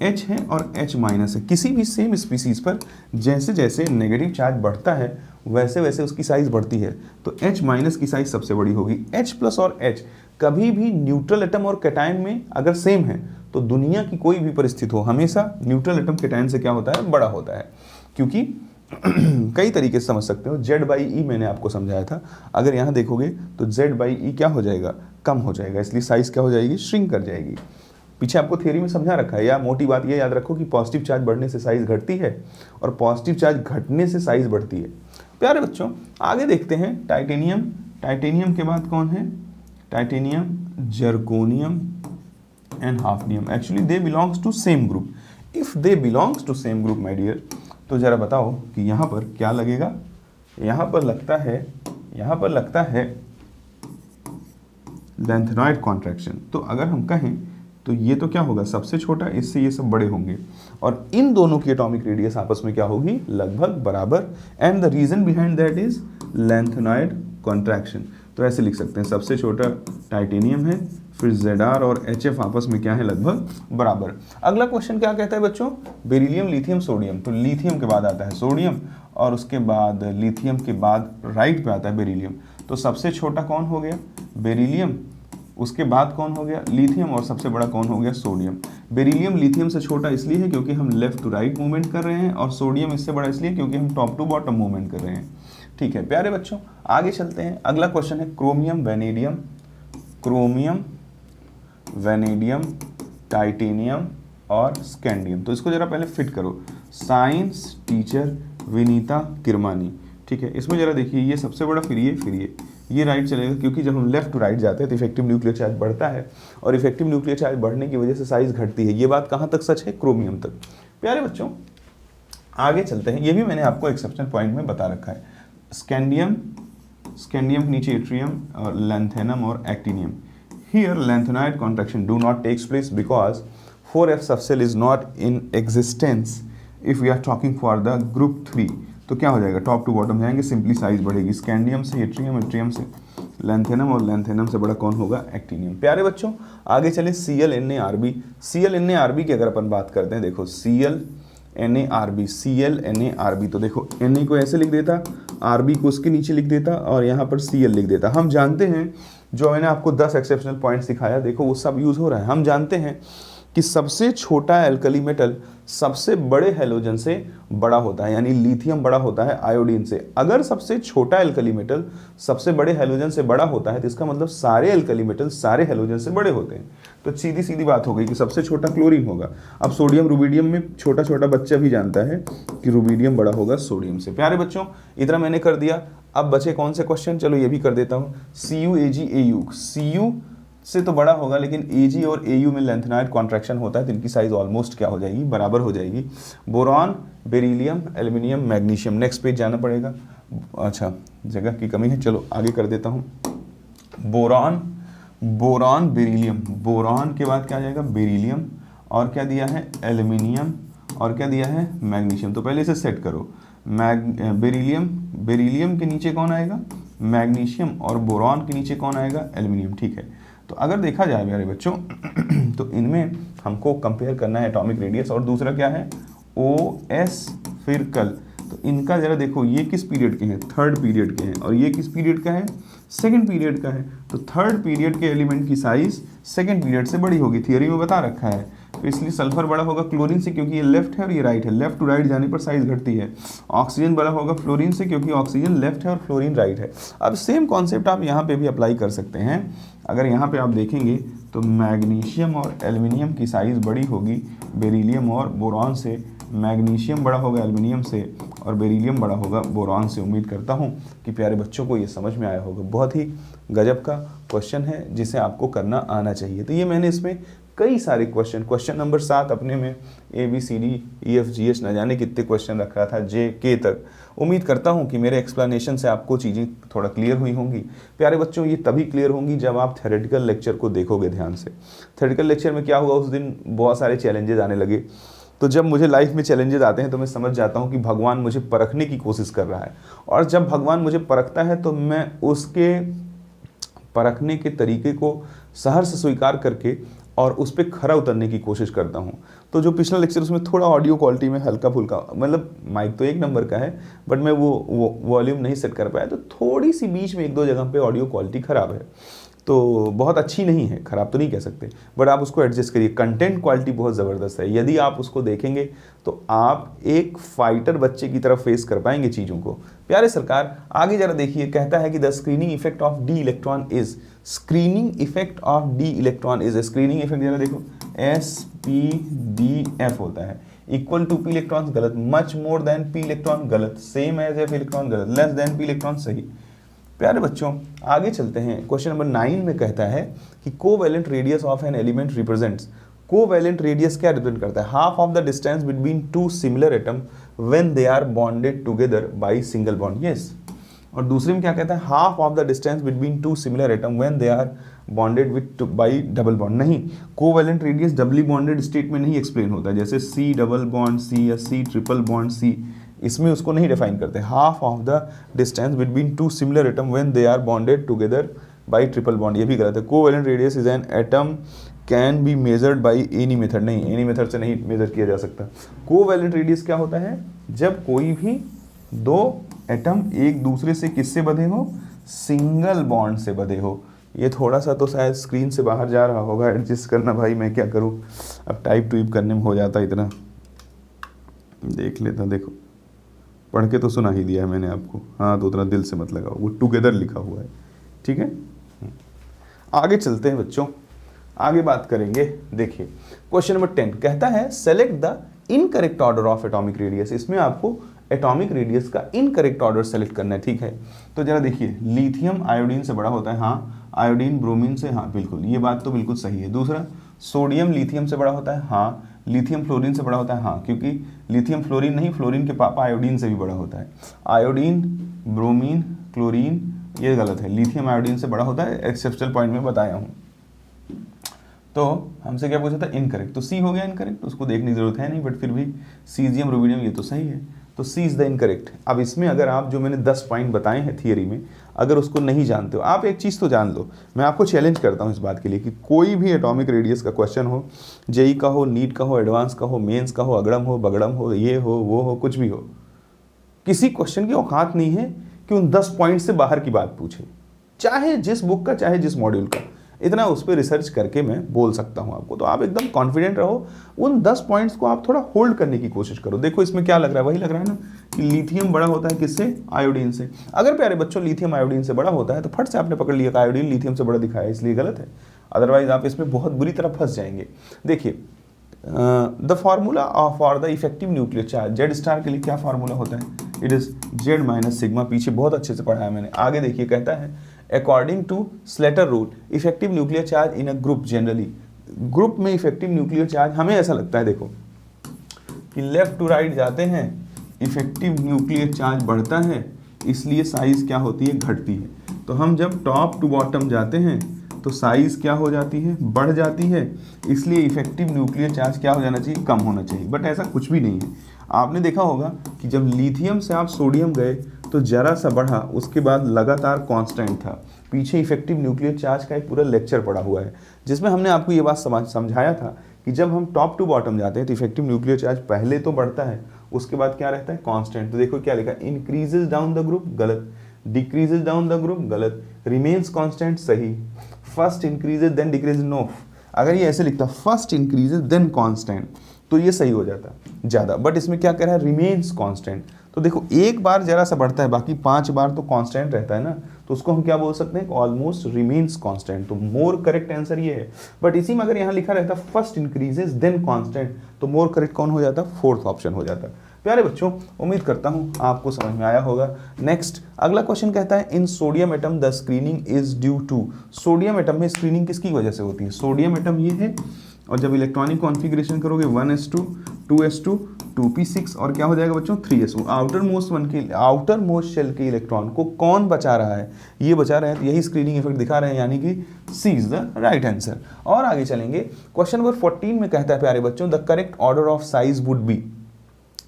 Speaker 1: H है और H माइनस है। किसी भी सेम स्पीसीज पर जैसे जैसे नेगेटिव चार्ज बढ़ता है वैसे वैसे उसकी साइज बढ़ती है। तो H माइनस की साइज सबसे बड़ी होगी। H प्लस और H कभी भी न्यूट्रल एटम और कैटायन में अगर सेम है तो दुनिया की कोई भी परिस्थिति हो हमेशा न्यूट्रल एटम कैटायन से क्या होता है, बड़ा होता है। क्योंकि कई तरीके से समझ सकते हो, Z/E मैंने आपको समझाया था। अगर यहाँ देखोगे तो Z/E क्या हो जाएगा, कम हो जाएगा, इसलिए साइज क्या हो जाएगी, श्रिंक कर जाएगी। पीछे आपको थियरी में समझा रखा है। या मोटी बात ये याद रखो कि पॉजिटिव चार्ज बढ़ने से साइज घटती है और पॉजिटिव चार्ज घटने से साइज बढ़ती है। प्यारे बच्चों आगे देखते हैं, टाइटेनियम। टाइटेनियम के बाद कौन है, titanium, zirconium and hafnium. Actually they belongs to same group. If they belongs to same group my dear, तो जरा बताओ कि यहाँ पर क्या लगेगा, यहाँ पर लगता है लैंथेनॉइड कॉन्ट्रैक्शन। तो अगर हम कहें तो ये तो क्या होगा, सबसे छोटा, इससे ये सब बड़े होंगे और इन दोनों की एटॉमिक रेडियस आपस में क्या होगी, लगभग बराबर। And the reason behind that is lanthanoid contraction. तो ऐसे लिख सकते हैं, सबसे छोटा टाइटेनियम है, फिर Zr और HF आपस में क्या है, लगभग बराबर। अगला क्वेश्चन क्या कहता है बच्चों, बेरिलियम, लिथियम, सोडियम। तो लिथियम के बाद आता है सोडियम और उसके बाद लिथियम के बाद राइट पे आता है बेरिलियम। तो सबसे छोटा कौन हो गया, बेरिलियम, उसके बाद कौन हो गया, लिथियम, और सबसे बड़ा कौन हो गया, सोडियम। बेरिलियम लिथियम से छोटा इसलिए है क्योंकि हम लेफ्ट टू राइट मूवमेंट कर रहे हैं और सोडियम इससे बड़ा इसलिए क्योंकि हम टॉप टू बॉटम मूवमेंट कर रहे हैं। ठीक है प्यारे बच्चों आगे चलते हैं। अगला क्वेश्चन है chromium, vanadium, chromium, vanadium, titanium और स्कैंडियम। तो इसको जरा पहले फिट करो। Science teacher Vinita Kirmani. ठीक है, इसमें जरा देखिए, ये सबसे बड़ा, फिर ये राइट चलेगा क्योंकि जब हम लेफ्ट टू राइट जाते हैं तो इफेक्टिव न्यूक्लियर चार्ज बढ़ता है और इफेक्टिव न्यूक्लियर चार्ज बढ़ने की वजह से साइज घटती है। ये बात कहाँ तक सच है, क्रोमियम तक। प्यारे बच्चों आगे चलते हैं, ये भी मैंने आपको एक्सेप्शन पॉइंट में बता रखा है। स्कैंडियम के नीचे एट्रियम और लैंथेनम और actinium. Here lanthanide contraction do not takes place because 4f subshell is not in existence if we are talking for the group 3। तो क्या हो जाएगा, टॉप टू बॉटम जाएंगे, सिंपली साइज बढ़ेगी। स्कैंडियम से एट्रियम, एट्रियम से लैंथेनम और लैंथेनम से बड़ा कौन होगा, एक्टिनियम। प्यारे बच्चों आगे चले ClNaRb। ClNaRb की अगर अपन बात करते हैं, देखो ClNaRb, तो देखो Na को ऐसे लिख देता, Rb को उसके नीचे लिख देता और यहाँ पर Cl लिख देता। हम जानते हैं, जो मैंने आपको 10 एक्सेप्शनल पॉइंट्स दिखाया, देखो वो सब यूज़ हो रहा है। हम जानते हैं कि सबसे छोटा एल्कली मेटल सबसे बड़े हैलोजन से बड़ा होता है, यानी लिथियम बड़ा होता है आयोडीन से। अगर सबसे छोटा एल्कली मेटल सबसे बड़े हैलोजन से बड़ा होता है तो इसका मतलब सारे एल्कली मेटल सारे हैलोजन से बड़े होते हैं। तो सीधी सीधी बात हो गई कि सबसे छोटा क्लोरीन होगा। अब सोडियम रुबिडियम में छोटा छोटा बच्चा भी जानता है कि रुबिडियम बड़ा होगा सोडियम से। प्यारे बच्चों इतना मैंने कर दिया, अब बचे कौन से क्वेश्चन, चलो ये भी कर देता हूँ। CuAgAu, Cu से तो बड़ा होगा, लेकिन Ag और Au में लैंथेनाइड कॉन्ट्रैक्शन होता है तो इनकी साइज ऑलमोस्ट क्या हो जाएगी, बराबर हो जाएगी। Boron, beryllium, aluminium, magnesium. Next page जाना पड़ेगा, अच्छा जगह की कमी है, चलो आगे कर देता हूँ। बोरॉन, बेरिलियम, बोरॉन के बाद क्या आ जाएगा, बेरिलियम, और क्या दिया है, एल्यूमिनियम, और क्या दिया है, मैग्नीशियम। तो पहले इसे सेट करो। बेरिलियम के नीचे कौन आएगा, मैग्नीशियम, और बोरॉन के नीचे कौन आएगा, एल्यूमिनियम। ठीक है, तो अगर देखा जाए मेरे बच्चों तो इनमें हमको कंपेयर करना है एटॉमिक रेडियस, और दूसरा क्या है, OS फिर कल। तो इनका जरा देखो, ये किस पीरियड के हैं, थर्ड पीरियड के हैं, और ये किस पीरियड का है, सेकंड पीरियड का है। तो थर्ड पीरियड के एलिमेंट की साइज सेकंड पीरियड से बड़ी होगी, थियरी में बता रखा है। तो इसलिए सल्फर बड़ा होगा क्लोरीन से, क्योंकि ये लेफ्ट है और ये राइट है, लेफ्ट टू राइट जाने पर साइज घटती है। ऑक्सीजन बड़ा होगा फ्लोरीन से, क्योंकि ऑक्सीजन लेफ्ट है और फ्लोरीन राइट है। अब सेम कॉन्सेप्ट आप यहाँ पे भी अप्लाई कर सकते हैं। अगर यहाँ पे आप देखेंगे तो मैग्नीशियम और एल्यूमिनियम की साइज़ बड़ी होगी बेरिलियम और बोरॉन से, मैग्नीशियम बड़ा होगा एल्यूमिनियम से, और बेरिलियम बड़ा होगा बोरॉन से। उम्मीद करता हूँ कि प्यारे बच्चों को ये समझ में आया होगा। बहुत ही गजब का क्वेश्चन है जिसे आपको करना आना चाहिए। तो ये मैंने इसमें कई सारे क्वेश्चन नंबर 7 अपने में ABCD EFGH न जाने कितने क्वेश्चन रखा था, JK तक। उम्मीद करता हूँ कि मेरे एक्सप्लेनेशन से आपको चीज़ें थोड़ा क्लियर हुई होंगी। प्यारे बच्चों ये तभी क्लियर होंगी जब आप थ्योरेटिकल लेक्चर को देखोगे ध्यान से। थ्योरेटिकल लेक्चर में क्या हुआ, उस दिन बहुत सारे चैलेंजेस आने लगे। तो जब मुझे लाइफ में चैलेंजेस आते हैं तो मैं समझ जाता हूँ कि भगवान मुझे परखने की कोशिश कर रहा है, और जब भगवान मुझे परखता है तो मैं उसके परखने के तरीके को सहर्ष स्वीकार करके और उस पर खरा उतरने की कोशिश करता हूँ। तो जो पिछला लेक्चर उसमें थोड़ा ऑडियो क्वालिटी में हल्का फुल्का, मतलब माइक तो 1 नंबर का है बट मैं वो वॉल्यूम नहीं सेट कर पाया, तो थोड़ी सी बीच में 1-2 जगह पे ऑडियो क्वालिटी ख़राब है। तो बहुत अच्छी नहीं है, ख़राब तो नहीं कह सकते, बट आप उसको एडजस्ट करिए। कंटेंट क्वालिटी बहुत ज़बरदस्त है, यदि आप उसको देखेंगे तो आप एक फाइटर बच्चे की तरफ फेस कर पाएंगे चीज़ों को। प्यारे सरकार आगे जरा देखिए, कहता है कि the screening effect of D electron is, screening effect of D electron is, screening effect जरा देखो SPDF होता है, इक्वल टू P इलेक्ट्रॉन गलत, much more than P electron गलत, सेम एज F इलेक्ट्रॉन गलत, लेस देन P इलेक्ट्रॉन सही। प्यारे बच्चों आगे चलते हैं। क्वेश्चन नंबर 9 में कहता है कि covalent radius of an element represents, covalent radius क्या रिप्रेजेंट करता है, half of the distance between 2 similar atom when they are bonded together by single bond. Yes, और दूसरे में क्या कहता है, half of the distance between 2 similar atom when they are bonded with by double bond. नहीं, covalent radius doubly bonded state में नहीं एक्सप्लेन होता है, जैसे C डबल बॉन्ड C या C ट्रिपल बॉन्ड C, इसमें उसको नहीं डिफाइन करते। Half of the distance between 2 similar atom when they are bonded together by triple bond, ये भी गलत है। Covalent radius is an atom can be measured by any method, नहीं एनी मेथड से नहीं मेजर किया जा सकता। कोवैलेंट रेडियस क्या होता है, जब कोई भी 2 एटम एक दूसरे से किससे बंधे हो, सिंगल बॉन्ड से बंधे हो। ये थोड़ा सा तो शायद स्क्रीन से बाहर जा रहा होगा, एडजस्ट करना भाई, मैं क्या करूँ, अब टाइप टूइप करने में हो जाता इतना, देख लेता। देखो पढ़ के तो सुना ही दिया है मैंने आपको, हाँ तो उतना दिल से मत लगाओ, वो टुगेदर लिखा हुआ है, ठीक है। आगे चलते हैं बच्चों, आगे बात करेंगे। देखिए क्वेश्चन नंबर 10 कहता है select the incorrect order of atomic radius. इसमें आपको एटॉमिक रेडियस का इनकरेक्ट ऑर्डर सेलेक्ट करना है, ठीक है। तो जरा देखिए, लिथियम आयोडीन से बड़ा होता है, हाँ। आयोडीन ब्रोमीन से, हाँ बिल्कुल, ये बात तो बिल्कुल सही है। दूसरा, सोडियम लिथियम से बड़ा होता है, हाँ। लिथियम फ्लोरीन से बड़ा होता है, हाँ, क्योंकि लिथियम फ्लोरीन नहीं, फ्लोरीन के पापा आयोडीन से भी बड़ा होता है। आयोडीन, ब्रोमीन, क्लोरीन, ये गलत है, लिथियम आयोडीन से बड़ा होता है, एक्सेप्शनल पॉइंट में बताया हूँ। तो हमसे क्या पूछा था, इनकरेक्ट, तो सी हो गया इनकरेक्ट, उसको देखने की जरूरत है नहीं, बट फिर भी सीजियम, रुबिडियम ये तो सही है, तो सी इज द इनकरेक्ट। अब इसमें अगर आप जो मैंने 10 पॉइंट बताए हैं थियरी में, अगर उसको नहीं जानते हो, आप एक चीज़ तो जान लो, मैं आपको चैलेंज करता हूँ इस बात के लिए कि कोई भी एटॉमिक रेडियस का क्वेश्चन हो, जेई का हो, नीट का हो, एडवांस का हो, मेंस का हो, अगड़म हो, बगड़म हो, ये हो, वो हो, कुछ भी हो, किसी क्वेश्चन की औकात नहीं है कि उन 10 पॉइंट से बाहर की बात पूछे, चाहे जिस बुक का, चाहे जिस मॉड्यूल का, इतना उस पर रिसर्च करके मैं बोल सकता हूं आपको। तो आप एकदम कॉन्फिडेंट रहो, उन 10 पॉइंट्स को आप थोड़ा होल्ड करने की कोशिश करो। देखो इसमें क्या लग रहा है, वही लग रहा है ना कि लिथियम बड़ा होता है किससे, आयोडीन से। अगर प्यारे बच्चों लिथियम आयोडीन से बड़ा होता है तो फट से आपने पकड़ लिया कि आयोडीन लिथियम से बड़ा दिखाया, इसलिए गलत है, अदरवाइज आप इसमें बहुत बुरी तरह फंस जाएंगे। देखिए the formula for the effective nuclear charge, Z star के लिए क्या फार्मूला होता है, it is Z minus sigma, पीछे बहुत अच्छे से पढ़ा है मैंने। आगे देखिए कहता है according to Slater rule effective nuclear charge in a group generally, group में इफेक्टिव न्यूक्लियर चार्ज हमें ऐसा लगता है देखो कि लेफ्ट टू राइट जाते हैं इफेक्टिव न्यूक्लियर चार्ज बढ़ता है, इसलिए साइज क्या होती है, घटती है। तो हम जब टॉप टू बॉटम जाते हैं तो साइज क्या हो जाती है, बढ़ जाती है, इसलिए इफेक्टिव न्यूक्लियर चार्ज क्या हो जाना चाहिए, कम होना चाहिए। बट ऐसा कुछ भी नहीं है। आपने देखा होगा कि जब लिथियम से आप सोडियम गए तो जरा सा बढ़ा, उसके बाद लगातार कांस्टेंट था। पीछे इफेक्टिव न्यूक्लियर चार्ज का एक पूरा लेक्चर पड़ा हुआ है जिसमें हमने आपको ये बात समझाया था कि जब हम टॉप टू बॉटम जाते हैं तो इफेक्टिव न्यूक्लियर चार्ज पहले तो बढ़ता है, उसके बाद क्या रहता है, कांस्टेंट। तो देखो क्या लिखा, इंक्रीजेज डाउन द ग्रुप, गलत, डिक्रीजेज डाउन द ग्रुप, गलत, रिमेन्स कांस्टेंट, सही, first increases then decrease, no. अगर ये ऐसे लिखता फर्स्ट इंक्रीजेज देन कांस्टेंट तो ये सही हो जाता ज़्यादा, बट इसमें क्या कह रहा है, रिमेन्स कांस्टेंट। तो देखो एक बार जरा सा बढ़ता है, बाकी 5 बार तो कांस्टेंट रहता है ना, तो उसको हम क्या बोल सकते हैं, ऑलमोस्ट रिमेन्स कांस्टेंट। तो मोर करेक्ट आंसर ये है। बट इसी में अगर यहाँ लिखा रहता फर्स्ट इंक्रीजेज देन कांस्टेंट तो मोर करेक्ट कौन हो जाता, फोर्थ ऑप्शन हो जाता। प्यारे बच्चों उम्मीद करता हूँ आपको समझ में आया होगा। नेक्स्ट अगला क्वेश्चन कहता है in sodium atom the screening is due to, sodium atom में स्क्रीनिंग किसकी वजह से होती है, सोडियम एटम ये है, और जब इलेक्ट्रॉनिक कॉन्फ़िगरेशन करोगे 1s2 2s2 2p6 और क्या हो जाएगा बच्चों 3s2, आउटर मोस्ट शेल के इलेक्ट्रॉन को कौन बचा रहा है, ये बचा रहे हैं, तो यही स्क्रीनिंग इफेक्ट दिखा रहे हैं, यानी कि सी इज द राइट आंसर। और आगे चलेंगे, क्वेश्चन नंबर 14 में कहता है प्यारे बच्चों the correct order of size would be,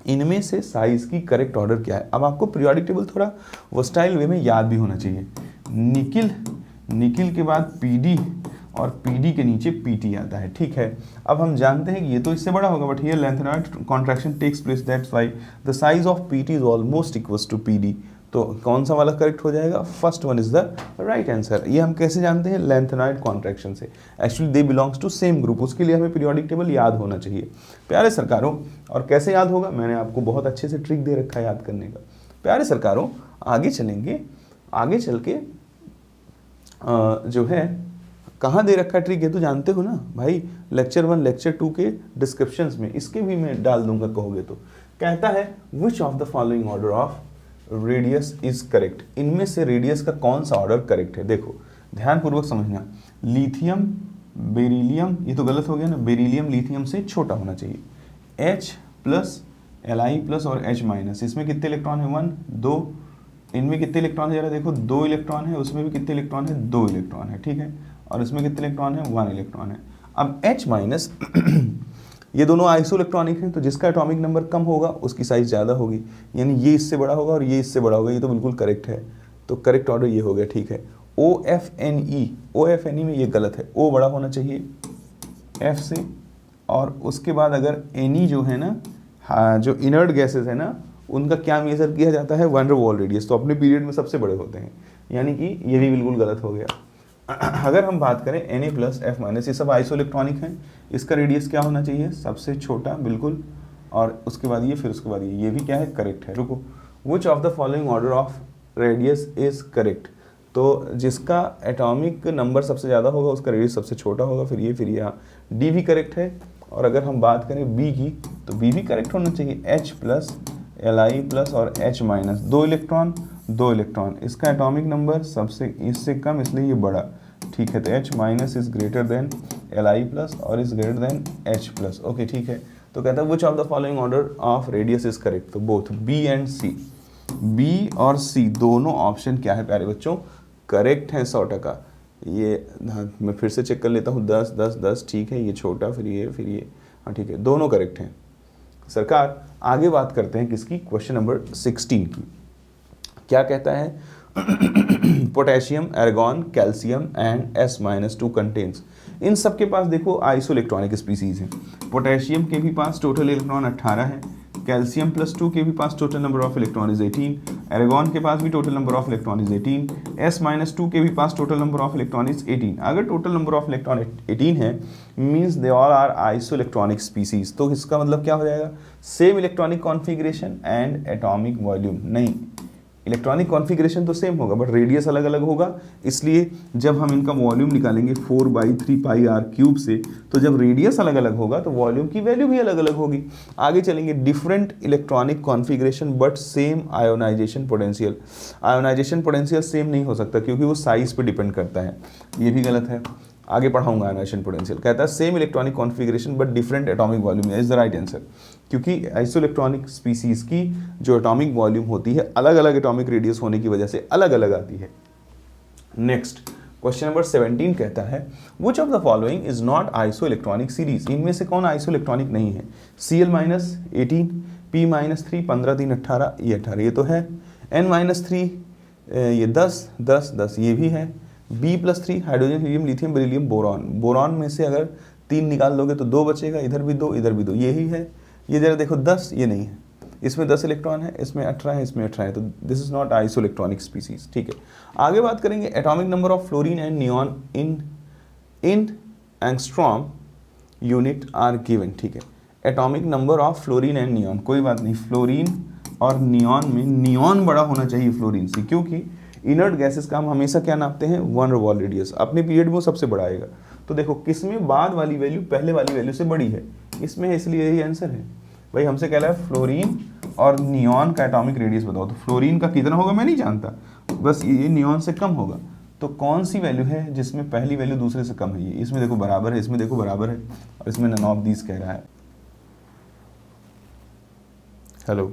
Speaker 1: इनमें से साइज की करेक्ट ऑर्डर क्या है। अब आपको पीरियोडिक टेबल थोड़ा वर्सटाइल वे में याद भी होना चाहिए। निकिल के बाद पीडी और पीडी के नीचे पीटी आता है, ठीक है। अब हम जानते हैं कि ये तो इससे बड़ा होगा, but here lanthanoid contraction takes place, that's why the size of PT is almost equals to PD. तो कौन सा वाला करेक्ट हो जाएगा, first one is the right answer. ये हम कैसे जानते हैं, लैंथेनॉइड कॉन्ट्रैक्शन से। Actually they belongs to same group, उसके लिए हमें पीरियोडिक टेबल याद होना चाहिए प्यारे सरकारों। और कैसे याद होगा, मैंने आपको बहुत अच्छे से ट्रिक दे रखा है याद करने का। प्यारे सरकारों आगे चलेंगे, आगे चल के जो है कहाँ दे रखा है ट्रिक, ये तो जानते हो ना भाई, लेक्चर 1 लेक्चर 2 के डिस्क्रिप्शंस में, इसके भी मैं डाल दूंगा कहोगे तो। कहता है which of the following order of radius is correct, इनमें से रेडियस का कौन सा ऑर्डर करेक्ट है। देखो ध्यानपूर्वक समझना, लिथियम बेरिलियम, ये तो गलत हो गया ना, बेरिलियम लिथियम से छोटा होना चाहिए, H प्लस Li प्लस और H माइनस, इसमें कितने इलेक्ट्रॉन है, 1 2, इनमें कितने इलेक्ट्रॉन है जरा देखो, 2 इलेक्ट्रॉन है, उसमें भी कितने इलेक्ट्रॉन है, 2 इलेक्ट्रॉन है, ठीक है, और इसमें कितने इलेक्ट्रॉन है, 1 इलेक्ट्रॉन है। अब H माइनस ये दोनों आइसो इलेक्ट्रॉनिक हैं, तो जिसका एटॉमिक नंबर कम होगा उसकी साइज ज़्यादा होगी, यानी ये इससे बड़ा होगा और ये इससे बड़ा होगा, ये तो बिल्कुल करेक्ट है। तो करेक्ट ऑर्डर ये हो गया, ठीक है। OFNE में ये गलत है, O बड़ा होना चाहिए F से, और उसके बाद अगर Ne जो है ना, हाँ जो इनर्ट गैसेस है ना, उनका क्या मेजर किया जाता है, वन वॉल रेडियस, तो अपने पीरियड में सबसे बड़े होते हैं, यानी कि ये भी बिल्कुल गलत हो गया। अगर हम बात करें Na प्लस F माइनस, ये सब आइसो इलेक्ट्रॉनिक हैं, इसका रेडियस क्या होना चाहिए, सबसे छोटा बिल्कुल, और उसके बाद ये, फिर उसके बाद ये भी क्या है, करेक्ट है। रुको, विच of the following order of radius is correct, तो जिसका एटॉमिक नंबर सबसे ज़्यादा होगा उसका रेडियस सबसे छोटा होगा, फिर ये डी भी करेक्ट है। और अगर हम बात करें बी की, तो बी भी करेक्ट होना चाहिए, H प्लस Li प्लस और H माइनस, 2 इलेक्ट्रॉन, इसका एटॉमिक नंबर सबसे इससे कम, इसलिए ये बड़ा, ठीक है, तो H minus is greater than Li plus और is greater than H plus. Okay ठीक है, तो कहता है which of the following order of radius is correct, तो both B and C, B और C दोनों ऑप्शन क्या है प्यारे बच्चों, करेक्ट है 100%। ये हाँ, मैं फिर से चेक कर लेता हूँ, 10 10 10 ठीक है, ये छोटा फिर ये हाँ ठीक है, दोनों करेक्ट हैं सरकार। आगे बात करते हैं किसकी, क्वेश्चन नंबर 16 की। क्या कहता है potassium, argon, calcium and S-2 contains, इन सब के पास देखो आइसो इलेक्ट्रॉनिक स्पीसीज हैं। पोटेशियम के भी पास टोटल इलेक्ट्रॉन 18 है, कैल्शियम +2 के भी पास total number of electron is 18, argon के पास भी total number of electron is 18, S-2 के भी पास total number of electron is 18। अगर टोटल नंबर ऑफ इलेक्ट्रॉन 18 है means they all are iso electronic species, तो इसका मतलब क्या हो जाएगा, same electronic configuration and atomic volume. नहीं, इलेक्ट्रॉनिक कॉन्फ़िगरेशन तो सेम होगा बट रेडियस अलग अलग होगा, इसलिए जब हम इनका वॉल्यूम निकालेंगे 4/3πr³ से, तो जब रेडियस अलग अलग होगा तो वॉल्यूम की वैल्यू भी अलग अलग होगी। आगे चलेंगे, different electronic configuration but same ionization potential. Ionization potential same नहीं हो सकता क्योंकि वो साइज पे डिपेंड करता है, ये भी गलत है। आगे पढ़ाऊंगा आयोनाइजेशन पोटेंशियल। कहता है same electronic configuration but different atomic volume is the right answer, क्योंकि आइसो इलेक्ट्रॉनिक स्पीसीज की जो एटॉमिक वॉल्यूम होती है अलग अलग एटॉमिक रेडियस होने की वजह से अलग अलग आती है। नेक्स्ट क्वेश्चन नंबर 17 कहता है which of the following is not iso electronic series, इनमें से कौन आइसो इलेक्ट्रॉनिक नहीं है। Cl-18, P-3 15 3 18, ये 18 ये तो है, N-3 ये 10 10 10 ये भी है, B+3 hydrogen, helium, lithium, beryllium, boron. Boron में से अगर 3 निकाल दोगे तो 2 बचेगा, इधर भी 2 इधर भी 2, यही है। ये जरा देखो 10 ये नहीं है, इसमें 10 इलेक्ट्रॉन है, इसमें 18 है, इसमें 18 है, तो this is not isoelectronic species. ठीक है, आगे बात करेंगे atomic number of fluorine and neon in angstrom unit are given. ठीक है, atomic number of fluorine and neon, कोई बात नहीं, फ्लोरीन और नियॉन में नियॉन बड़ा होना चाहिए फ्लोरीन से, क्योंकि इनर्ट गैसेस का हम हमेशा क्या नापते हैं, 1 रिवॉल्व रेडियस। अपने पीरियड में वो सबसे बड़ा आएगा, तो देखो किसमें बाद वाली वैल्यू पहले वाली वैल्यू से बड़ी है, इसमें है, इसलिए यही आंसर है। भाई हमसे कह रहा है फ्लोरीन और नियॉन का एटॉमिक रेडियस बताओ, तो फ्लोरीन का कितना होगा मैं नहीं जानता, बस ये नियॉन से कम होगा। तो कौन सी वैल्यू है जिसमें पहली वैल्यू दूसरे से कम है, ये इसमें देखो बराबर है, इसमें देखो बराबर है, और इसमें नन ऑफ दीज कह रहा है। हेलो,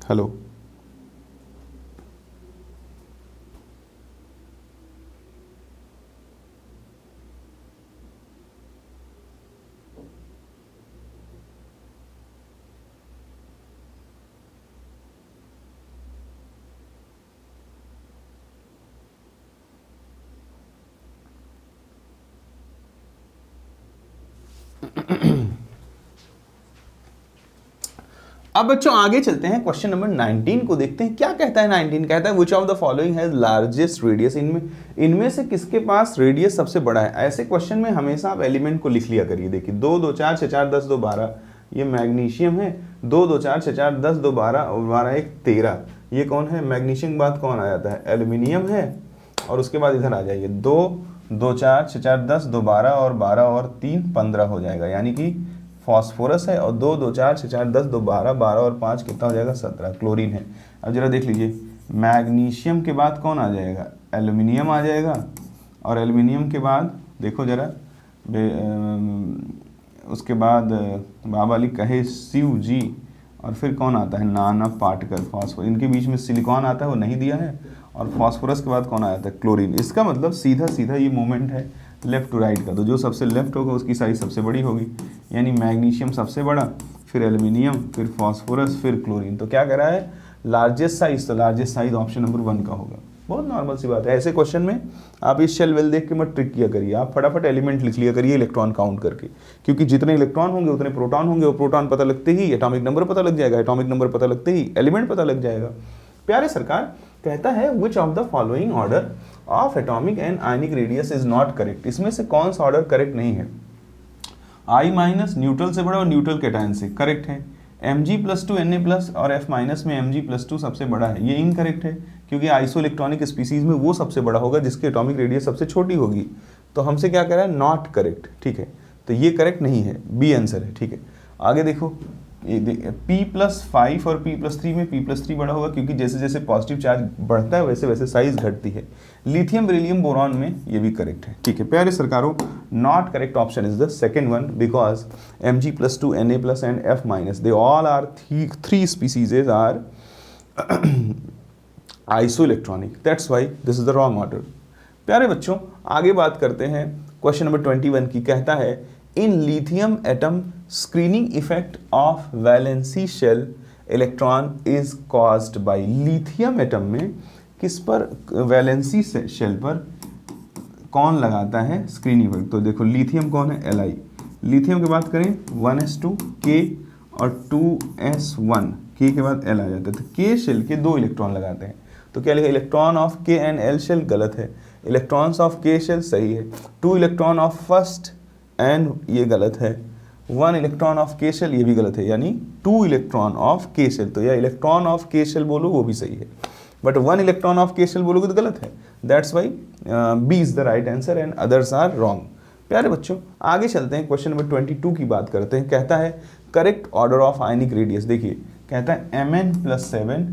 Speaker 1: हेलो, अब बच्चों आगे चलते हैं, क्वेश्चन नंबर 19 को देखते हैं। क्या कहता है 19, कहता है which of the following has largest radius, इनमें से किसके पास रेडियस सबसे बड़ा है। ऐसे क्वेश्चन में हमेशा आप एलिमेंट को लिख लिया करिए। देखिए 2 2 4 6 4 10 2 12 ये मैग्नीशियम है, 2 2 4 6 4 10 2 12 और 12 1 13, ये कौन है, मैग्नीशियम के बाद कौन आ जाता है, एल्यूमिनियम है, और उसके बाद इधर आ जाइए 2 2 4 6 4 10 2 12 और 12 और 3 15 हो जाएगा, यानी कि फॉस्फोरस है, और 2 2 4 6 4 10 2 12 12 और 5 कितना हो जाएगा, 17, क्लोरीन है। अब जरा देख लीजिए, मैग्नीशियम के बाद कौन आ जाएगा, एल्यूमिनियम आ जाएगा, और एल्यूमिनियम के बाद देखो जरा उसके बाद बाबा अली कहे शिव जी, और फिर कौन आता है, नाना पार्टिकल फॉस्फोरस, इनके बीच में सिलिकॉन आता है वो नहीं दिया है, और फॉस्फोरस के बाद कौन आ जाता है, क्लोरीन। इसका मतलब सीधा सीधा ये मूवमेंट है लेफ्ट टू राइट का, तो जो सबसे लेफ्ट होगा उसकी साइज सबसे बड़ी होगी, यानी मैग्नीशियम सबसे बड़ा, फिर एल्यूमिनियम, फिर फॉस्फोरस, फिर क्लोरीन। तो क्या कह रहा है, लार्जेस्ट साइज, तो लार्जेस्ट साइज ऑप्शन नंबर 1 का होगा। बहुत नॉर्मल सी बात है। ऐसे क्वेश्चन में आप इस शेल वेल देख के मत ट्रिक किया करिए, आप फटाफट एलिमेंट लिख लिया करिए इलेक्ट्रॉन काउंट करके, क्योंकि जितने इलेक्ट्रॉन होंगे उतने प्रोटॉन होंगे, और प्रोटॉन पता लगते ही एटॉमिक नंबर पता लग जाएगा, एटॉमिक नंबर पता लगते ही एलिमेंट पता लग जाएगा। प्यारे सरकार कहता है which of the following order of atomic and ionic radius is not correct, इसमें से कौन सा ऑर्डर करेक्ट नहीं है। I माइनस न्यूट्रल से बड़ा और न्यूट्रल कैटायन से, करेक्ट है। Mg+2 Na+ और F- में Mg+2 सबसे बड़ा है, ये इनकरेक्ट है, क्योंकि आइसो इलेक्ट्रॉनिक स्पीसीज में वो सबसे बड़ा होगा जिसकी एटॉमिक रेडियस सबसे छोटी होगी। तो हमसे क्या कह रहा है, नॉट करेक्ट, ठीक है, तो ये करेक्ट नहीं है, बी आंसर है, ठीक है। आगे देखो, P+5 और P+3 में P+3 बड़ा होगा, क्योंकि जैसे जैसे पॉजिटिव चार्ज बढ़ता है वैसे वैसे साइज घटती है। लिथियम बेरिलियम बोरॉन में ये भी करेक्ट है, ठीक है। प्यारे सरकारों, not correct option is the second one, because Mg+2 Na+ and F- they all are three species are isoelectronic, that's why this is the wrong order. प्यारे बच्चों, आगे बात करते हैं क्वेश्चन नंबर 21 की। कहता है in lithium atom screening effect of valency shell electron is caused by, lithium atom में किस पर, वैलेंसी शेल पर कौन लगाता है स्क्रीनिंग इफेक्ट। तो देखो लिथियम कौन है, Li। लिथियम की बात करें 1s2 K और 2s1 K के बाद L आ जाता है, तो K शेल के 2 इलेक्ट्रॉन लगाते हैं। तो क्या लिखा, electron of K and L shell, गलत है। इलेक्ट्रॉन्स ऑफ K शेल सही है। 2 इलेक्ट्रॉन ऑफ फर्स्ट एंड, ये गलत है। 1 इलेक्ट्रॉन ऑफ K शेल, ये भी गलत है, यानी 2 इलेक्ट्रॉन ऑफ K शेल, तो या इलेक्ट्रॉन ऑफ K शेल बोलो वो भी सही है, बट 1 इलेक्ट्रॉन ऑफ K शेल बोलोगे तो गलत है। That's why B is the right answer and others are wrong. प्यारे बच्चों, आगे चलते हैं, क्वेश्चन नंबर 22 की बात करते हैं। कहता है correct order of ionic radius. देखिए कहता है Mn+7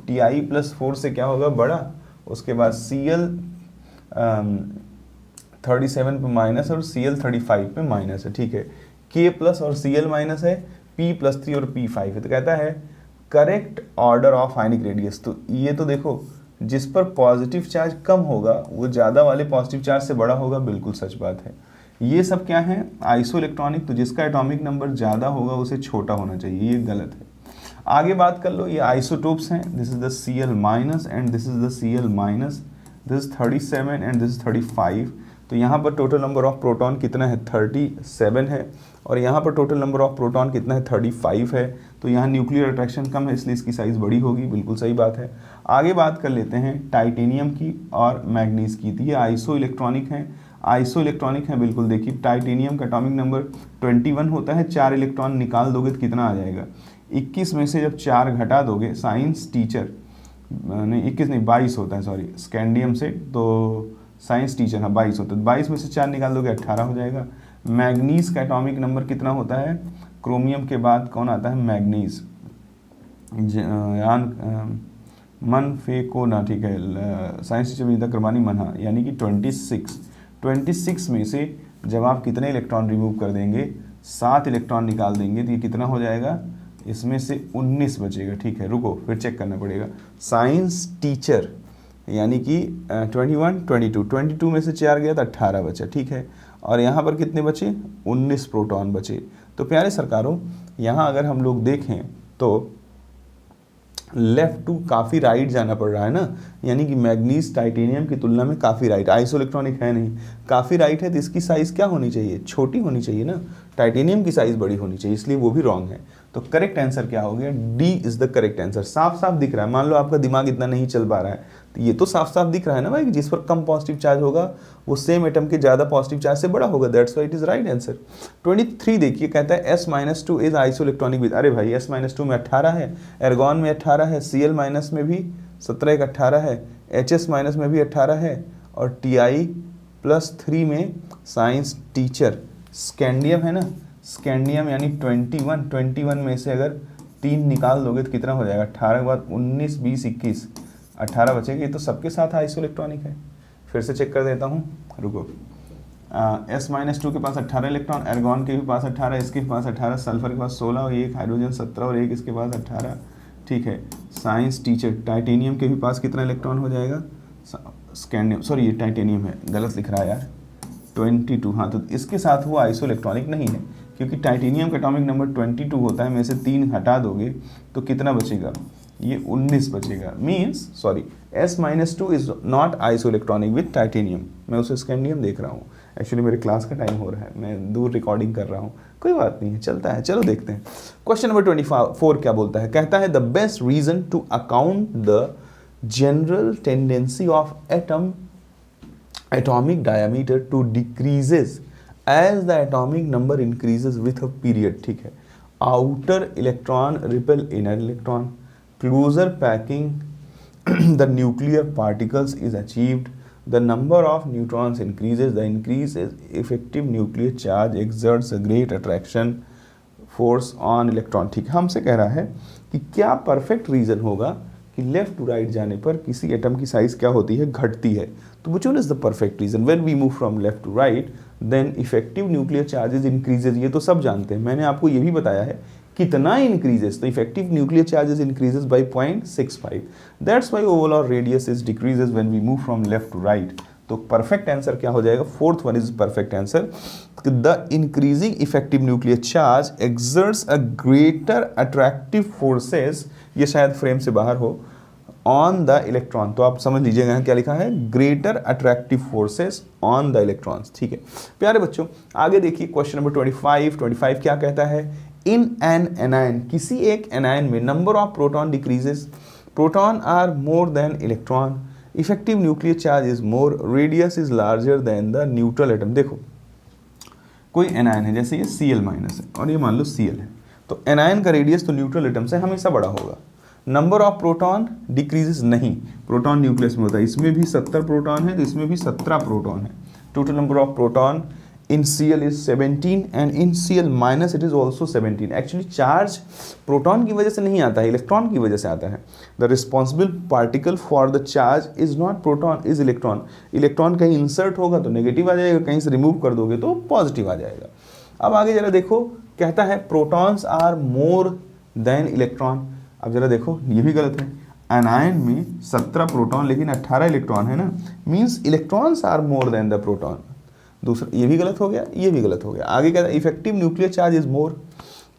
Speaker 1: Ti+4 से क्या होगा, बड़ा, उसके बाद Cl37 पे माइनस और Cl35 पे माइनस है, ठीक है। K+ और Cl- है, P+3 और P5 है। तो कहता है correct order of ionic radius. तो ये तो देखो, जिस पर पॉजिटिव चार्ज कम होगा वो ज़्यादा वाले पॉजिटिव चार्ज से बड़ा होगा, बिल्कुल सच बात है। ये सब क्या है, आइसो इलेक्ट्रॉनिक, तो जिसका एटॉमिक नंबर ज़्यादा होगा उसे छोटा होना चाहिए, ये गलत है। आगे बात कर लो, ये आइसोटोप्स हैं, this is the Cl- and this is the Cl-, this is 37 and this is 35। तो यहाँ पर टोटल नंबर ऑफ प्रोटॉन कितना है, 37 है, और यहाँ पर टोटल नंबर ऑफ प्रोटॉन कितना है, 35 है। तो यहाँ न्यूक्लियर अट्रैक्शन कम है, इसलिए इसकी साइज़ बड़ी होगी, बिल्कुल सही बात है। आगे बात कर लेते हैं टाइटेनियम की और मैग्नीज की। तो ये आइसो इलेक्ट्रॉनिक हैं, आइसो इलेक्ट्रॉनिक हैं बिल्कुल। देखिए टाइटेनियम का एटॉमिक नंबर 21 होता है, 4 इलेक्ट्रॉन निकाल दोगे तो कितना आ जाएगा, 21 में से जब 4 घटा दोगे, साइंस टीचर, नहीं 21 नहीं 22 होता है, सॉरी, स्कैंडियम से, तो साइंस टीचर, हाँ 22 होता है, 22 में से 4 निकाल दोगे 18 हो जाएगा। मैग्नीज का एटॉमिक नंबर कितना होता है, क्रोमियम के बाद कौन आता है, मैग्नीज, मन फेको ना, ठीक है, साइंस टीचर विनीता करवानी मन, हाँ, यानी कि 26 में से जब आप कितने इलेक्ट्रॉन रिमूव कर देंगे, 7 इलेक्ट्रॉन निकाल देंगे, तो ये कितना हो जाएगा, इसमें से 19 बचेगा, ठीक है। रुको फिर चेक करना पड़ेगा। साइंस टीचर यानी कि 22 में से 4 गया तो 18 बचा, ठीक है। और यहाँ पर कितने बचे, 19 प्रोटॉन बचे। तो प्यारे सरकारों, यहाँ अगर हम लोग देखें तो लेफ्ट टू काफ़ी राइट जाना पड़ रहा है ना, यानी कि मैग्नीज टाइटेनियम की तुलना में काफ़ी राइट, आइसो इलेक्ट्रॉनिक है नहीं, काफ़ी राइट है, तो इसकी साइज़ क्या होनी चाहिए, छोटी होनी चाहिए ना, टाइटेनियम की साइज़ बड़ी होनी चाहिए, इसलिए वो भी रॉन्ग है। तो करेक्ट आंसर क्या हो गया, D is the correct answer. साफ साफ दिख रहा है, मान लो आपका दिमाग इतना नहीं चल पा रहा है, तो ये तो साफ साफ दिख रहा है ना भाई, कि जिस पर कम पॉजिटिव चार्ज होगा वो सेम एटम के ज़्यादा पॉजिटिव चार्ज से बड़ा होगा, that's why it is right answer. 23 देखिए, कहता है S-2 is iso electronic with, अरे भाई S-2 में 18 है, एर्गॉन में 18 है, Cl- में भी 17 का 18 है, HS- में भी 18 है, और Ti+3 में साइंस टीचर स्कैंडियम है ना, स्कैंडियम यानी 21 में से अगर 3 निकाल दोगे तो कितना हो जाएगा, 18 के बाद 19, 20, 21, 18 बचेंगे। तो सबके साथ आइसो इलेक्ट्रॉनिक है। फिर से चेक कर देता हूँ, रुको। S-2 के पास 18 इलेक्ट्रॉन, एर्गॉन के भी पास 18, इसके पास 18, सल्फर के पास 16 और एक हाइड्रोजन 17 और एक इसके पास 18, ठीक है। साइंस टीचर टाइटेनियम के भी पास कितना इलेक्ट्रॉन हो जाएगा, स्कैंडियम, सॉरी ये टाइटेनियम है, गलत लिख रहा है यार, 22, हाँ, तो इसके साथ वो आइसो इलेक्ट्रॉनिक नहीं है, क्योंकि टाइटेनियम का एटॉमिक नंबर 22 होता है, में से 3 हटा दोगे तो कितना बचेगा, ये 19 बचेगा, means sorry S-2 is not iso electronic with titanium. मैं उसे स्कैंडियम देख रहा हूँ, एक्चुअली मेरे क्लास का टाइम हो रहा है, मैं दूर रिकॉर्डिंग कर रहा हूँ, कोई बात नहीं है, चलता है। चलो देखते हैं क्वेश्चन नंबर 24 क्या बोलता है। कहता है the best reason to account the general tendency of atomic diameter to decreases as the atomic number increases with a period। ठीक है, outer electron repel inner electron, closer packing the nuclear particles is achieved, the number of neutrons increases, the increase is effective nuclear charge exerts a great attraction force on electron। ठीक है, हमसे कह रहा है कि क्या परफेक्ट रीजन होगा कि लेफ्ट टू राइट जाने पर किसी एटम की साइज क्या होती है, घटती है। तो which one is the perfect reason when we move from left to right then effective nuclear charges increases. ये तो सब जानते हैं, मैंने आपको ये भी बताया है कितना इंक्रीजेस, तो effective nuclear charges increases by 0.65, that's why overall radius is decreases when we move from left to right. तो परफेक्ट आंसर क्या हो जाएगा, fourth one is perfect answer. The increasing effective nuclear charge exerts a greater attractive forces, ये शायद फ्रेम से बाहर हो, ऑन द इलेक्ट्रॉन। तो आप समझ लीजिएगा यहाँ क्या लिखा है, greater attractive forces on the electrons. ठीक है प्यारे बच्चों, आगे देखिए क्वेश्चन नंबर 25 क्या कहता है। इन एन एनायन, किसी एक एनायन में number of proton decreases, proton are more than electron, effective nuclear charge is more, radius is larger than the neutral atom. देखो कोई एनायन है, जैसे ये Cl- है और ये मान लो Cl है, तो एनायन का रेडियस तो न्यूट्रल एटम से हमेशा बड़ा होगा। नंबर ऑफ प्रोटॉन डिक्रीजेस नहीं, प्रोटॉन न्यूक्लियस में होता है, इसमें भी 70 प्रोटॉन है तो इसमें भी 17 प्रोटॉन है। Total number of proton in Cl is 17 and in Cl- it is also 17। Actually charge proton की वजह से नहीं आता है, इलेक्ट्रॉन की वजह से आता है। The responsible particle for the charge is not proton is electron. Electron कहीं इंसर्ट होगा तो नेगेटिव आ जाएगा, कहीं से रिमूव कर दोगे तो पॉजिटिव आ जाएगा। अब आगे जरा देखो, कहता है protons are more than electron. अब जरा देखो ये भी गलत है, एनायन में 17 प्रोटॉन लेकिन 18 इलेक्ट्रॉन है ना, means electrons are more than the proton. दूसरा ये भी गलत हो गया, ये भी गलत हो गया। आगे कहता है effective nuclear charge is more.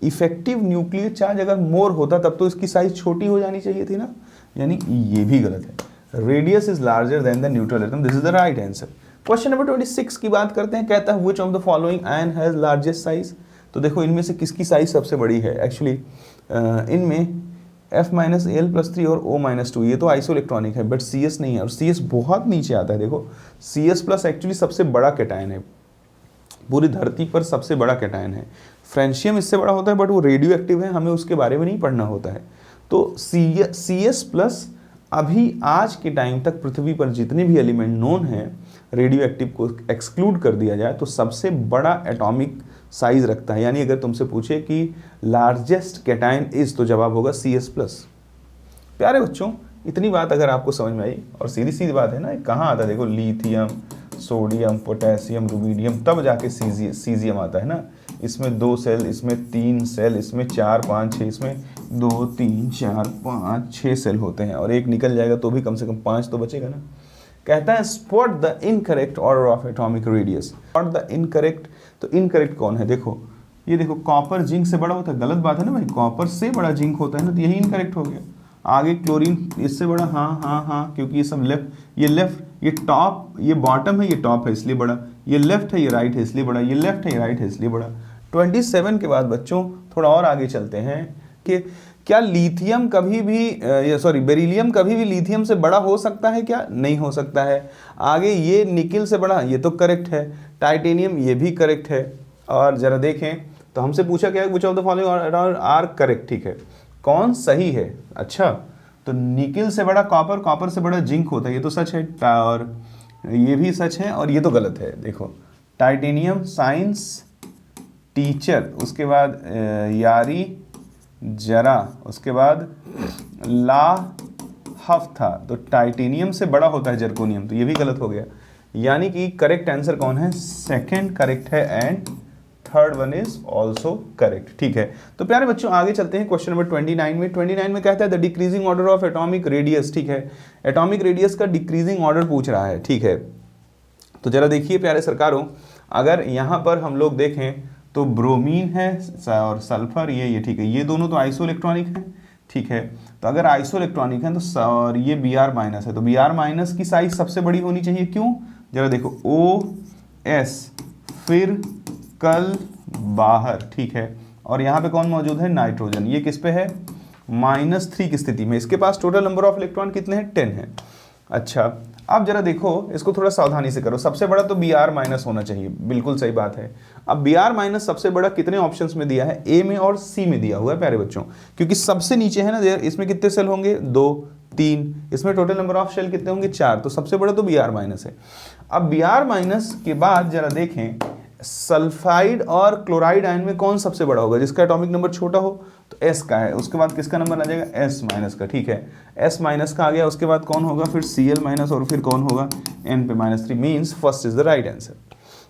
Speaker 1: Effective nuclear charge अगर मोर होता तब तो इसकी साइज छोटी हो जानी चाहिए थी ना, यानी ये भी गलत है। Radius is larger than the neutral atom, this is the right answer. Question number 26 की बात करते हैं, कहता है which of the following ion has largest size. तो देखो इनमें से किसकी साइज सबसे बड़ी है, एक्चुअली इनमें F-Al+3 और O-2 ये तो आइसो इलेक्ट्रॉनिक है, बट CS नहीं है और CS बहुत नीचे आता है। देखो CS+ एक्चुअली सबसे बड़ा कैटायन है, पूरी धरती पर सबसे बड़ा कैटायन है। फ्रेंशियम इससे बड़ा होता है बट वो रेडियो एक्टिव है, हमें उसके बारे में नहीं पढ़ना होता है। तो CS+ अभी आज के टाइम तक पृथ्वी पर जितने भी एलिमेंट नोन हैं रेडियो एक्टिव को एक्सक्लूड कर दिया जाए तो सबसे बड़ा एटॉमिक साइज रखता है। यानी अगर तुमसे पूछे कि लार्जेस्ट कैटायन इज, तो जवाब होगा CS+। प्यारे बच्चों, इतनी बात अगर आपको समझ में आई, और सीधी सीधी बात है ना, कहाँ आता है देखो, लिथियम, सोडियम, पोटेशियम, रुबीडियम, तब जाके सीजियम आता है ना। इसमें 2 सेल, इसमें 3 सेल, इसमें 4 5 6, इसमें 2 3 4 5 6 सेल होते हैं और एक निकल जाएगा तो भी कम से कम 5 तो बचेगा ना। कहता है spot the incorrect order of atomic radius. Spot the incorrect, तो इनकरेक्ट कौन है, देखो ये देखो कॉपर जिंक से बड़ा होता है, गलत बात है ना भाई, कॉपर से बड़ा जिंक होता है ना, तो यही इनकरेक्ट हो गया। आगे क्लोरीन इससे बड़ा, हाँ क्योंकि ये सब लेफ्ट, ये टॉप, ये बॉटम है, ये टॉप है इसलिए बड़ा, ये लेफ्ट है, ये राइट है इसलिए बड़ा, ये लेफ्ट है, ये राइट है इसलिए बड़ा। 27 के बाद बच्चों थोड़ा और आगे चलते हैं कि क्या लिथियम कभी भी बेरिलियम कभी भी लिथियम से बड़ा हो सकता है क्या, नहीं हो सकता है। आगे ये निकिल से बड़ा, ये तो करेक्ट है। टाइटेनियम, ये भी करेक्ट है। और जरा देखें तो हमसे पूछा क्या, which of the following are correct. ठीक है, कौन सही है। अच्छा, तो निकिल से बड़ा कॉपर, कॉपर से बड़ा जिंक होता है, ये तो सच है, और ये भी सच है, और ये तो गलत है। देखो टाइटेनियम साइंस टीचर, उसके बाद यारी जरा, उसके बाद ला हफ था, तो टाइटेनियम से बड़ा होता है जर्कोनियम, तो ये भी गलत हो गया। यानी कि करेक्ट आंसर कौन है, सेकंड करेक्ट है and third one is also correct. ठीक है, तो प्यारे बच्चों आगे चलते हैं क्वेश्चन नंबर 29 में कहता है the decreasing order of atomic radius. ठीक है, एटॉमिक रेडियस का डिक्रीजिंग ऑर्डर पूछ रहा है। ठीक है, तो जरा देखिए प्यारे सरकारों, अगर यहाँ पर हम लोग देखें तो ब्रोमीन है और सल्फर, ये ठीक है, ये दोनों तो आइसो इलेक्ट्रॉनिक हैं, ठीक है। तो अगर आइसो इलेक्ट्रॉनिक है तो और ये Br- है तो Br- की साइज सबसे बड़ी होनी चाहिए। क्यों, जरा देखो, OS फिर कल बाहर, ठीक है, और यहाँ पे कौन मौजूद है, नाइट्रोजन, ये किस पे है, -3 की स्थिति में। इसके पास टोटल नंबर ऑफ इलेक्ट्रॉन कितने हैं, 10 है। अच्छा, अब जरा देखो, इसको थोड़ा सावधानी से करो। सबसे बड़ा तो Br- होना चाहिए, बिल्कुल सही बात है। अब Br- सबसे बड़ा कितने ऑप्शंस में दिया है, ए में और सी में दिया हुआ है प्यारे बच्चों, क्योंकि सबसे नीचे है ना, इसमें कितने सेल होंगे, 2 3, इसमें टोटल नंबर ऑफ शेल कितने होंगे, 4, तो सबसे बड़ा तो Br- है। अब Br- के बाद जरा देखें, सल्फाइड और क्लोराइड आयन में कौन सबसे बड़ा होगा, जिसका एटॉमिक नंबर छोटा हो, तो S का है। उसके बाद किसका नंबर आ जाएगा, S- का, ठीक है, S- का आ गया। उसके बाद कौन होगा, फिर Cl- और फिर कौन होगा, N पे -3, means first is the right answer.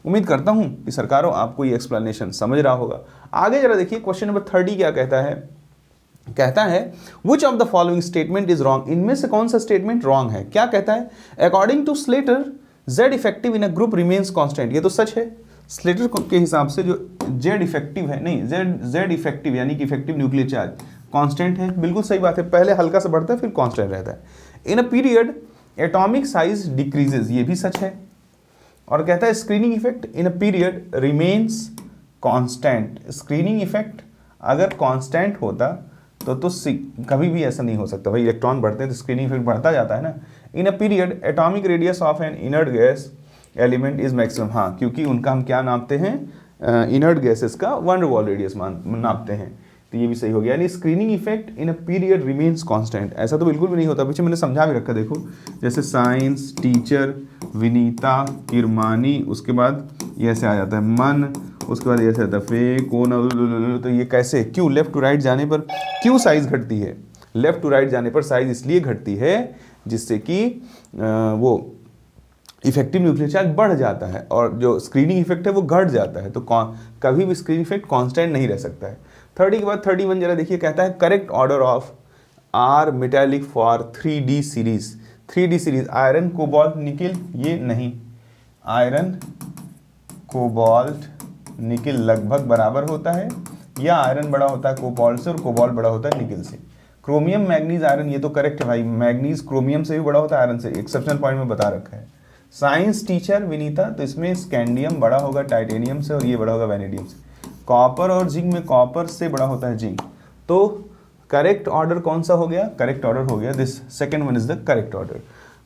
Speaker 1: उम्मीद करता हूं कि सरकारों आपको ये एक्सप्लेनेशन समझ रहा होगा। आगे जरा देखिए, क्वेश्चन नंबर 30 क्या कहता है, कहता है which of the following statement is wrong, इनमें से कौन सा स्टेटमेंट रॉन्ग है। क्या कहता है, according to Slater Z effective in a group remains constant, ये तो सच है। स्लेटर के हिसाब से जो Z इफेक्टिव है, नहीं, Z इफेक्टिव यानी कि इफेक्टिव न्यूक्लियर चार्ज कांस्टेंट है, बिल्कुल सही बात है, पहले हल्का सा बढ़ता है फिर कांस्टेंट रहता है। In a period atomic size decreases, ये भी सच है। और कहता है screening effect in a period remains constant, screening effect अगर कांस्टेंट होता तो कभी भी ऐसा नहीं हो सकता भाई, इलेक्ट्रॉन बढ़ते हैं तो स्क्रीनिंग इफेक्ट बढ़ता जाता है ना। In a period atomic radius of an inert gas element is maximum, हाँ, क्योंकि उनका हम क्या नापते हैं, इनर्ट गैसेस का वन डेर वाल्स रेडियस नापते हैं, तो ये भी सही हो गया। यानी screening effect in a period remains constant, ऐसा तो बिल्कुल भी नहीं होता। पीछे मैंने समझा भी रखा, देखो, जैसे साइंस टीचर विनीता किरमानी, उसके बाद ये ऐसे आ जाता है मन, उसके बाद ऐसे आता है फे कोन, तो ये कैसे, क्यों, लेफ्ट टू राइट जाने पर क्यों साइज घटती है, लेफ्ट टू राइट जाने पर साइज इसलिए घटती है जिससे कि वो इफेक्टिव न्यूक्लियर चार्ज बढ़ जाता है और जो स्क्रीनिंग इफेक्ट है वो घट जाता है। तो कभी भी स्क्रीनिंग इफेक्ट कांस्टेंट नहीं रह सकता है। 30 के बाद 31 जरा देखिए, कहता है correct order of are metallic for 3D series. 3D series iron cobalt nickel, ये नहीं, आयरन कोबाल्ट निकिल लगभग बराबर होता है, या आयरन बड़ा होता है कोबाल्ट से और कोबाल्ट बड़ा होता है निकिल से। क्रोमियम मैग्नीज आयरन, ये तो करेक्ट है भाई, मैग्नीज क्रोमियम से भी बड़ा होता है आयरन से, एक्सेप्शनल पॉइंट में बता रखा है। साइंस टीचर विनीता, तो इसमें स्कैंडियम बड़ा होगा टाइटेनियम से और ये बड़ा होगा वैनेडियम से। कॉपर और जिंक में कॉपर से बड़ा होता है जिंक। तो करेक्ट ऑर्डर कौन सा हो गया, करेक्ट ऑर्डर हो गया this, second one is the correct order.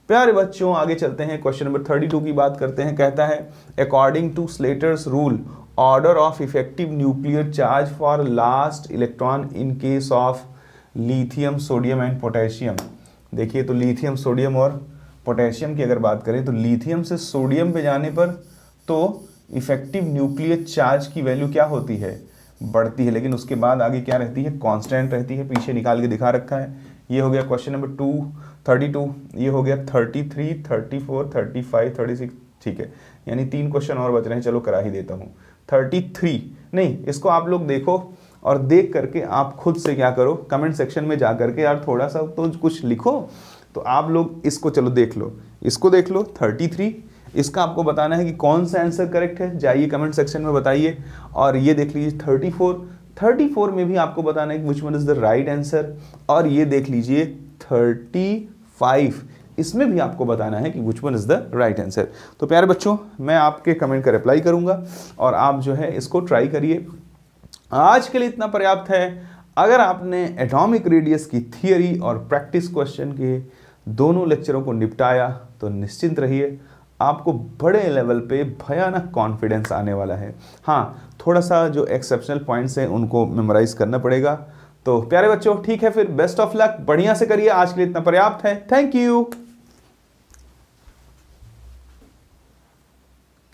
Speaker 1: प्यारे बच्चों, आगे चलते हैं, क्वेश्चन नंबर 32 की बात करते हैं। कहता है according to Slater's rule order of effective nuclear charge for last electron in case of lithium sodium and potassium. देखिए, तो लिथियम सोडियम और पोटेशियम की अगर बात करें तो लिथियम से सोडियम पे जाने पर तो इफेक्टिव न्यूक्लियर चार्ज की वैल्यू क्या होती है, बढ़ती है, लेकिन उसके बाद आगे क्या रहती है, कांस्टेंट रहती है। पीछे निकाल के दिखा रखा है। ये हो गया क्वेश्चन नंबर 32, ये हो गया 33, 34, 35, 36, ठीक है, यानी 3 क्वेश्चन और बच रहे हैं, चलो करा ही देता हूँ। 33 नहीं, इसको आप लोग देखो और देख करके आप खुद से क्या करो, कमेंट सेक्शन में जा करके यार थोड़ा सा तो कुछ लिखो। तो आप लोग इसको चलो देख लो, इसको देख लो 33, इसका आपको बताना है कि कौन सा आंसर करेक्ट है, जाइए कमेंट सेक्शन में बताइए। और ये देख लीजिए 34 में भी आपको बताना है कि विच one is the right answer. और ये देख लीजिए 35, इसमें भी आपको बताना है कि विच one is the right answer. तो प्यारे बच्चों, मैं आपके कमेंट का रिप्लाई करूंगा और आप जो है इसको ट्राई करिए। आज के लिए इतना पर्याप्त है। अगर आपने एटॉमिक रेडियस की थियरी और प्रैक्टिस क्वेश्चन के दोनों लेक्चरों को निपटाया तो निश्चिंत रहिए, आपको बड़े लेवल पे भयानक कॉन्फिडेंस आने वाला है। हाँ, थोड़ा सा जो एक्सेप्शनल पॉइंट्स हैं उनको मेमोराइज करना पड़ेगा। तो प्यारे बच्चों, ठीक है, फिर बेस्ट ऑफ लक, बढ़िया से करिए। आज के लिए इतना पर्याप्त है। Thank you.